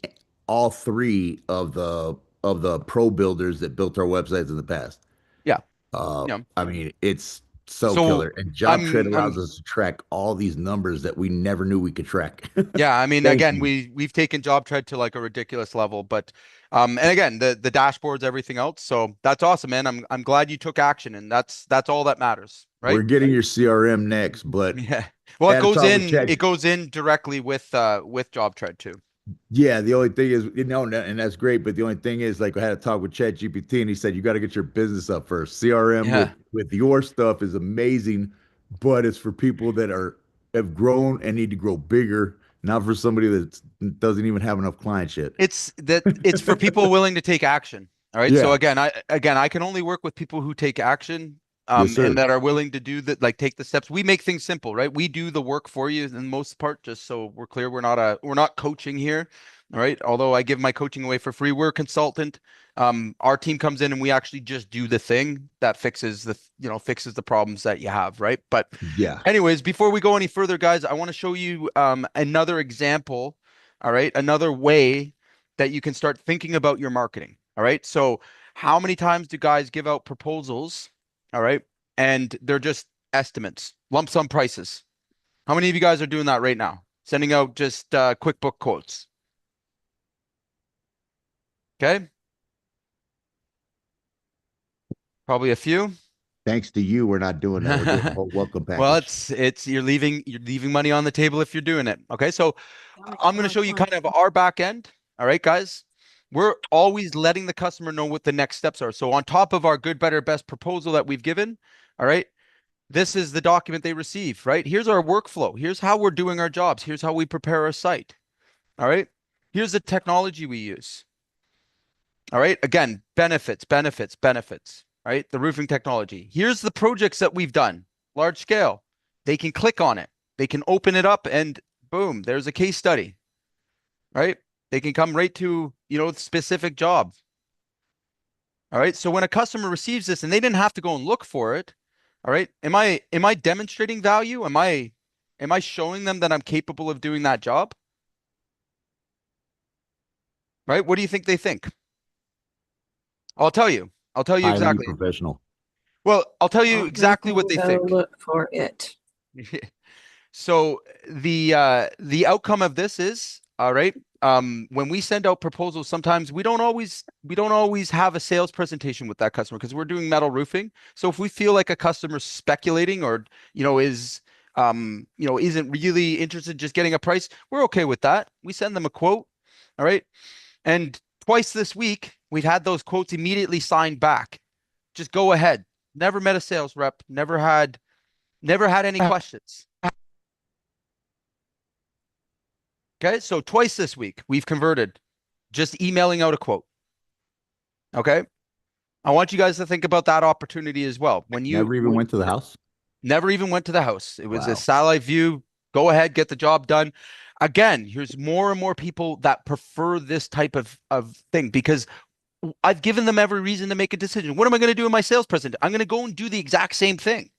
all three of the pro builders that built our websites in the past. Yeah. Yeah. I mean, it's so So killer. And Job Trade allows I'm us to track all these numbers that we never knew we could track. Yeah, I mean, Thank again, you. we've taken job tread to like a ridiculous level, but and again, the dashboards, everything else. So that's awesome, man. I'm glad you took action, and that's all that matters, We're right? getting your CRM next, but Yeah. Well, I had to talk with Chad. it goes in directly with job tread too. Yeah, the only thing is, and that's great, but the only thing is, like, I had a talk with Chat GPT, and he said you got to get your business up first. CRM Yeah. with your stuff is amazing, but it's for people that have grown and need to grow bigger, not for somebody that doesn't even have enough clients yet. It's for people willing to take action. All right. So Yeah, again, I can only work with people who take action, yes, and sir. that are willing to do that, like take the steps. We make things simple, right? We do the work for you in the most part, just so we're clear. We're not coaching here. All right. Although I give my coaching away for free, we're a consultant. Our team comes in and we actually just do the thing that fixes fixes the problems that you have, right? But Yeah, anyways, before we go any further, guys, I want to show you another example. All right, another way that you can start thinking about your marketing. All right. So how many times do guys give out proposals? All right. And they're just estimates, lump sum prices. How many of you guys are doing that right now? Sending out just QuickBook quotes. Okay. Probably a few. thanks to you, we're not doing that. We're doing a whole welcome Well, package. it's you're leaving money on the table if you're doing it. Okay. So I'm going to show you kind of our back end. All right, guys. We're always letting the customer know what the next steps are. So on top of our good, better, best proposal that we've given, all right, this is the document they receive, right? Here's our workflow. Here's how we're doing our jobs. Here's how we prepare our site. All right. Here's the technology we use. All right. Again, benefits, benefits, benefits, right? The roofing technology. Here's the projects that we've done, large scale. They can click on it. They can open it up and boom, there's a case study, right? They can come right to, specific job. All right. So when a customer receives this and they didn't have to go and look for it, all right. Am I demonstrating value? Am I showing them that I'm capable of doing that job? Right? What do you think they think? I'll tell you. I'll tell you Highly exactly. professional. Well, I'll tell you I'm exactly what gonna they go think. look for it. So the outcome of this is, all right, when we send out proposals, sometimes we don't always have a sales presentation with that customer because we're doing metal roofing. So if we feel like a customer's speculating or isn't really interested in just getting a price, we're okay with that. We send them a quote, all right, and twice this week we've had those quotes immediately signed back. Just go ahead. Never met a sales rep. Never had any questions. Okay, so twice this week we've converted just emailing out a quote. Okay, I want you guys to think about that opportunity as well. When you Never even went to the house. never even went to the house, it was a Wow. satellite view. Go ahead, get the job done. Again, here's more and more people that prefer this type of thing because I've given them every reason to make a decision. What am I going to do in my sales presentation? I'm going to go and do the exact same thing.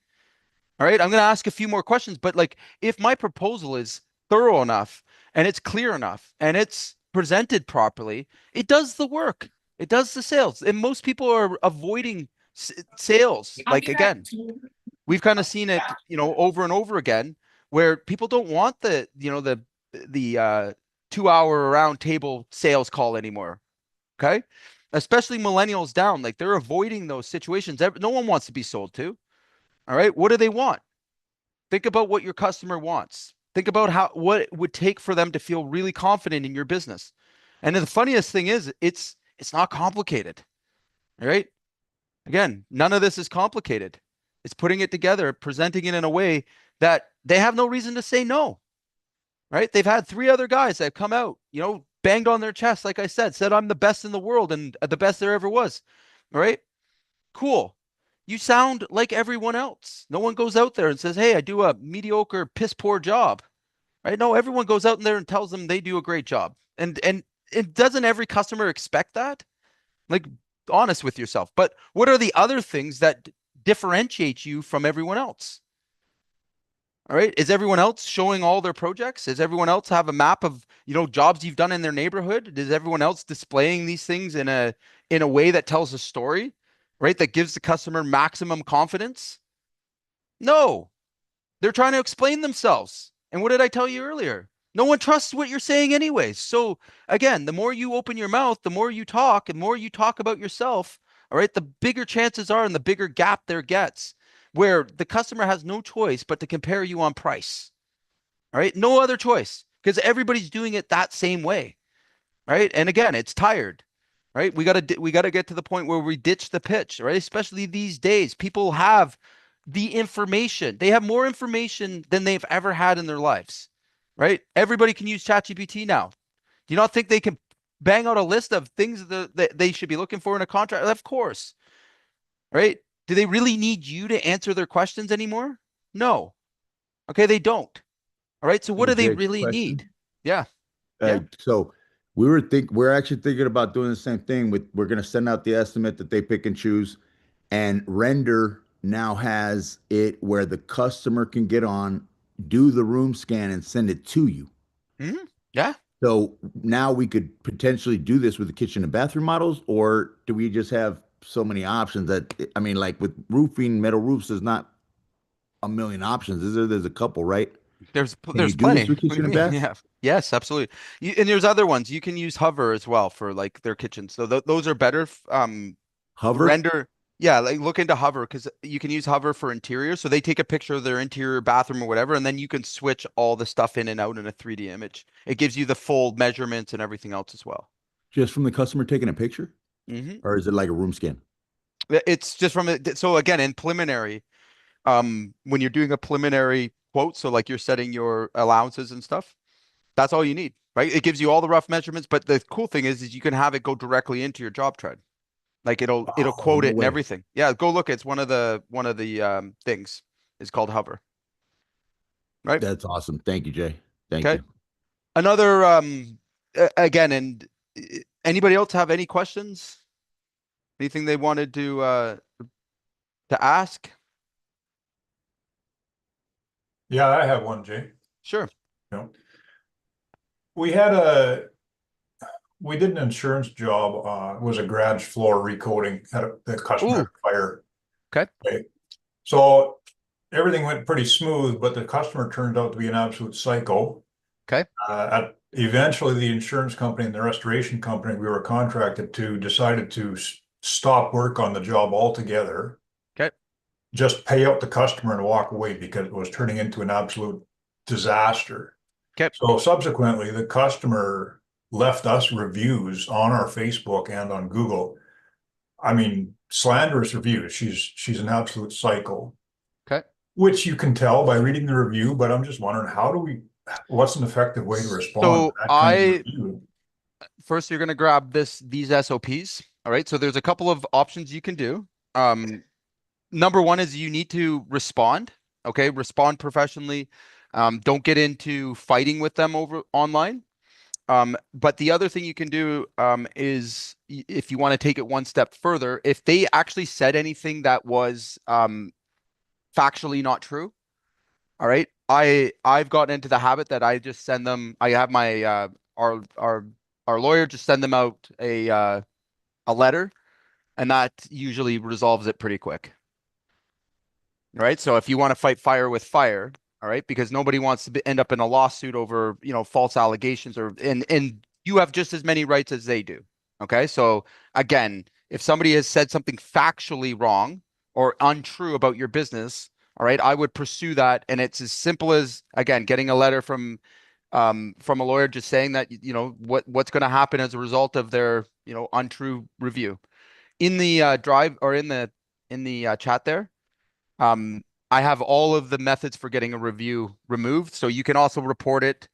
All right. I'm going to ask a few more questions, but like if my proposal is thorough enough and it's clear enough and it's presented properly, it does the work. It does the sales. And most people are avoiding sales. Like again, we've kind of seen it, over and over again where people don't want the 2 hour round table sales call anymore. Okay. Especially millennials down, like they're avoiding those situations. No one wants to be sold to. All right. What do they want? Think about what your customer wants. Think about what it would take for them to feel really confident in your business. And the funniest thing is it's not complicated. All right. Again, none of this is complicated. It's putting it together, presenting it in a way that they have no reason to say no. Right? They've had three other guys that have come out, banged on their chest, like I said I'm the best in the world and the best there ever was. All right. Cool. You sound like everyone else. No one goes out there and says, "Hey, I do a mediocre, piss poor job." Right? No, everyone goes out there and tells them they do a great job. And it doesn't every customer expect that? Like, honest with yourself. But what are the other things that differentiate you from everyone else? All right. Is everyone else showing all their projects? Does everyone else have a map of, jobs you've done in their neighborhood? Is everyone else displaying these things in a way that tells a story? right? That gives the customer maximum confidence? No, they're trying to explain themselves. And what did I tell you earlier? No one trusts what you're saying anyways. So again, the more you open your mouth, the more you talk, and more you talk about yourself, all right, the bigger chances are and the bigger gap there gets where the customer has no choice but to compare you on price. All right. No other choice because everybody's doing it that same way. Right. And again, it's tired. Right. We gotta get to the point where we ditch the pitch, right? Especially these days. People have the information. They have more information than they've ever had in their lives. Right? Everybody can use ChatGPT now. Do you not think they can bang out a list of things that they should be looking for in a contract? Of course. Right? Do they really need you to answer their questions anymore? No. Okay, they don't. All right. So what Hey, do they Jay, really question. need? Yeah. Yeah. So we're actually thinking about doing the same thing with we're going to send out the estimate that they pick and choose, and Render now has it where the customer can get on, do the room scan, and send it to you. Mhm. Yeah. So now we could potentially do this with the kitchen and bathroom models, or do we just have so many options that I mean, like with roofing, metal roofs, there's not a million options, is there? There's a couple, right? Can you There's do this plenty. with What do kitchen you and mean? bath? Yeah. Yes, absolutely. And there's other ones. You can use Hover as well for like their kitchens. So those are better. Hover? Render. Yeah, like look into Hover because you can use Hover for interior. So they take a picture of their interior bathroom or whatever, and then you can switch all the stuff in and out in a 3D image. It gives you the full measurements and everything else as well. Just from the customer taking a picture? Hmm. Or is it like a room scan? It's just from it. So again, in preliminary, when you're doing a preliminary quote, so like you're setting your allowances and stuff, that's all you need, right? It gives you all the rough measurements, but the cool thing is you can have it go directly into your job tread. Like it'll Oh, quote no it and way. everything. Yeah, go look. It's one of the things. It's called Hover, right? That's awesome. Thank you, Jay. Thank Okay. you. Another again, and anybody else have any questions? Anything they wanted to ask? Yeah, I have one, Jay. Sure. You know, we had a we did an insurance job. It was a garage floor recoating at the customer had Ooh, a fire. okay. Okay. So everything went pretty smooth, but the customer turned out to be an absolute psycho. Okay. Eventually, the insurance company and the restoration company we were contracted to decided to stop work on the job altogether, Okay. just pay out the customer and walk away because it was turning into an absolute disaster. Okay. So subsequently, the customer left us reviews on our Facebook and on Google. I mean, slanderous reviews. She's an absolute psycho, Okay. which you can tell by reading the review. But I'm just wondering, what's an effective way to respond to So that kind of I review? first you're gonna grab these SOPs. All right. So there's a couple of options you can do. Number one is you need to respond. Okay, respond professionally. Don't get into fighting with them over online. But the other thing you can do is if you want to take it one step further, if they actually said anything that was factually not true, all right, I've gotten into the habit that I just send them. I have my our lawyer just send them out a letter, and that usually resolves it pretty quick. Right. So if you want to fight fire with fire, all right, because nobody wants to end up in a lawsuit over, false allegations and you have just as many rights as they do. Okay. So again, if somebody has said something factually wrong or untrue about your business, all right, I would pursue that. And it's as simple as, again, getting a letter from a lawyer just saying that, what's going to happen as a result of their, untrue review. In the drive or in the chat there. Um, I have all of the methods for getting a review removed, so you can also report it.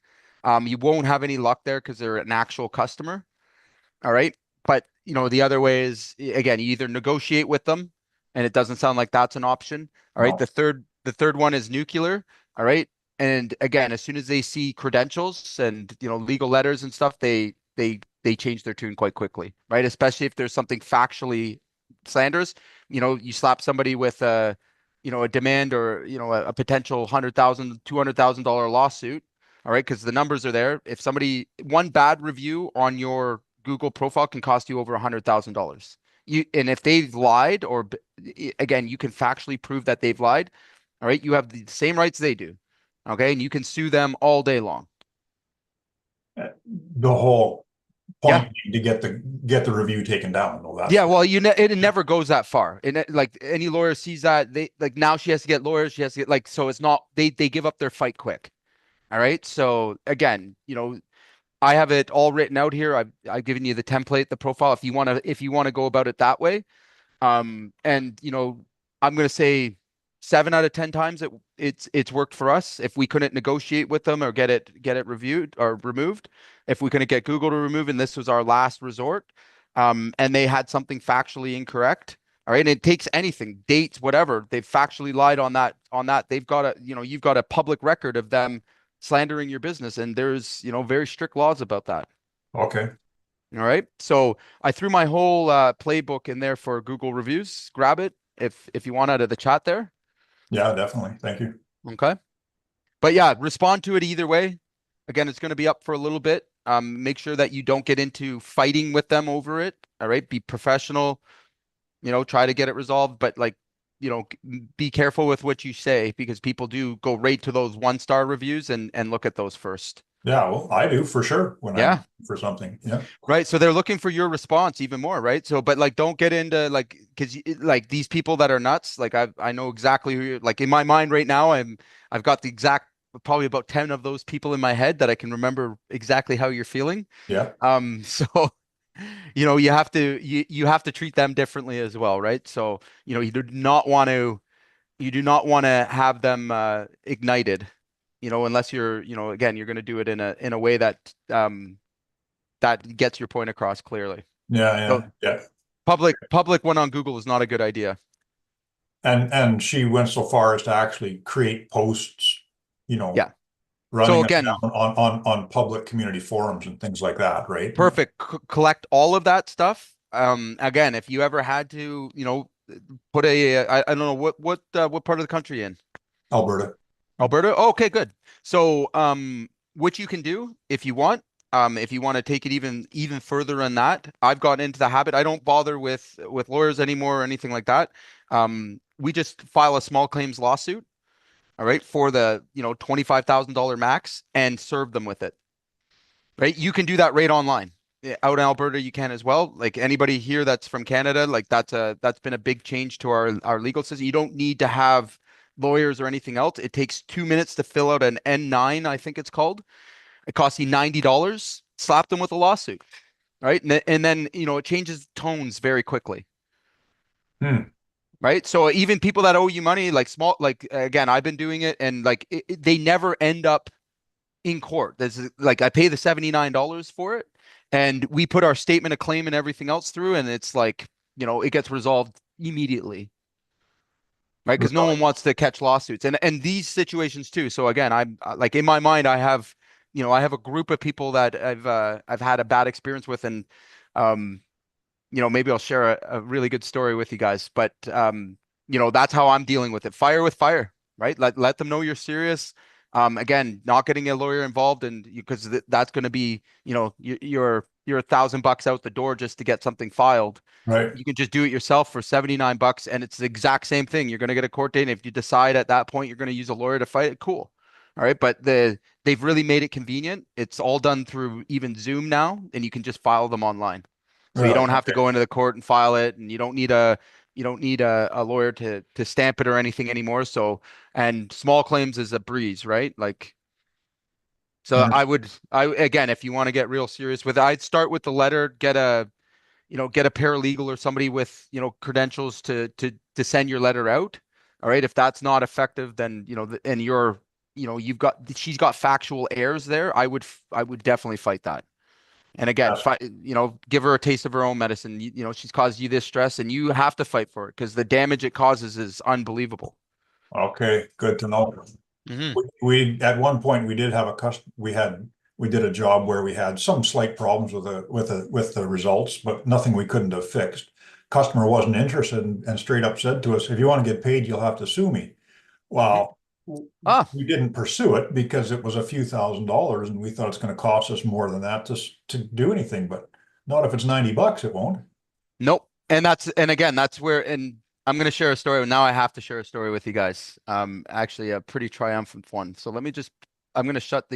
You won't have any luck there because they're an actual customer. All right. But the other way is again, you either negotiate with them, and it doesn't sound like that's an option. All right. No. The third one is nuclear. All right. And again, as soon as they see credentials and legal letters and stuff, they change their tune quite quickly, right? Especially if there's something factually slanderous. You slap somebody with a demand or a potential $100,000, $200,000 lawsuit. All right, because the numbers are there. If somebody one bad review on your Google profile can cost you over $100,000 and if they've lied again, you can factually prove that they've lied. All right. You have the same rights they do. Okay. And you can sue them all day long. The whole Yeah. point being to get the review taken down. Well, that's Yeah, well, it never goes that far. And like any lawyer sees that, they like now she has to get lawyers, she has to get like, so it's not, they give up their fight quick. All right. So again, I have it all written out here. I've given you the template, the profile, if you want to go about it that way. And I'm going to say 7 out of 10 times it's worked for us. If we couldn't negotiate with them or get it reviewed or removed, if we couldn't get Google to remove, and this was our last resort, and they had something factually incorrect. All right. And it takes anything, dates, whatever. They've factually lied on that. They've got you've got a public record of them slandering your business. And there's, very strict laws about that. okay. All right. So I threw my whole playbook in there for Google reviews. Grab it if you want out of the chat there. Yeah, definitely. Thank you. Okay. But yeah, respond to it either way. Again, it's going to be up for a little bit. Make sure that you don't get into fighting with them over it. All right. Be professional, try to get it resolved, but like, be careful with what you say because people do go right to those 1-star reviews and look at those first. Yeah, well, I do for sure when I'm for something. Yeah. Right. So they're looking for your response even more, right? So, but like, don't get into like, because like these people that are nuts, like I know exactly who you're like in my mind right now. I've got the exact probably about 10 of those people in my head that I can remember exactly how you're feeling. Yeah. So you have to treat them differently as well, right? So you do not want to have them ignited, unless you're again you're going to do it in a way that that gets your point across clearly. Yeah. So Yeah. public one on Google is not a good idea. And she went so far as to actually create posts, Yeah. running So it again, down on public community forums and things like that, right? perfect. Collect all of that stuff. Again, if you ever had to, put I don't know what part of the country you're in. Alberta. Alberta? Oh, okay, good. So, what you can do if you want to take it even further on that, I've gotten into the habit. I don't bother with lawyers anymore or anything like that. We just file a small claims lawsuit, all right, for the $25,000 max and serve them with it. Right? You can do that right online. Out in Alberta, you can as well. Like anybody here that's from Canada, like that's been a big change to our legal system. You don't need to have lawyers or anything else. It takes 2 minutes to fill out an N9, I think it's called. It costs you $90. Slap them with a lawsuit, right? And then it changes tones very quickly. Right? So even people that owe you money, like small, like again, I've been doing it, and like they never end up in court. There's like I pay the $79 for it, and we put our statement of claim and everything else through, and it's like it gets resolved immediately. Right, because no one wants to catch lawsuits, and these situations too. So again, I'm like in my mind, I have a group of people that I've had a bad experience with, and maybe I'll share a really good story with you guys. But that's how I'm dealing with it. Fire with fire, right? Let them know you're serious. Again, not getting a lawyer involved, and because that's going to be you're $1,000 out the door just to get something filed. Right. You can just do it yourself for $79, and it's the exact same thing. You're going to get a court date, and if you decide at that point you're going to use a lawyer to fight it, cool. All right, but they've really made it convenient. It's all done through even Zoom now, and you can just file them online. So you don't have to go into the court and file it, and you don't need a lawyer to stamp it or anything anymore. So, and small claims is a breeze, right? Like, so again, if you want to get real serious with it, I'd start with the letter, get a paralegal or somebody with, credentials to send your letter out. All right. If that's not effective, then, and she's got factual errors there. I would definitely fight that. And again, give her a taste of her own medicine. She's caused you this stress, and you have to fight for it because the damage it causes is unbelievable. Okay, good to know. We at one point we did have we did a job where we had some slight problems with the results, but nothing we couldn't have fixed. Customer wasn't interested and straight up said to us, "If you want to get paid, you'll have to sue me." Well, we didn't pursue it because it was a few $1,000s, and we thought it's going to cost us more than that to do anything. But not if it's $90, it won't. Nope. And again, that's where, and I'm going to share a story. Now I have to share a story with you guys. Actually a pretty triumphant one. So I'm going to shut the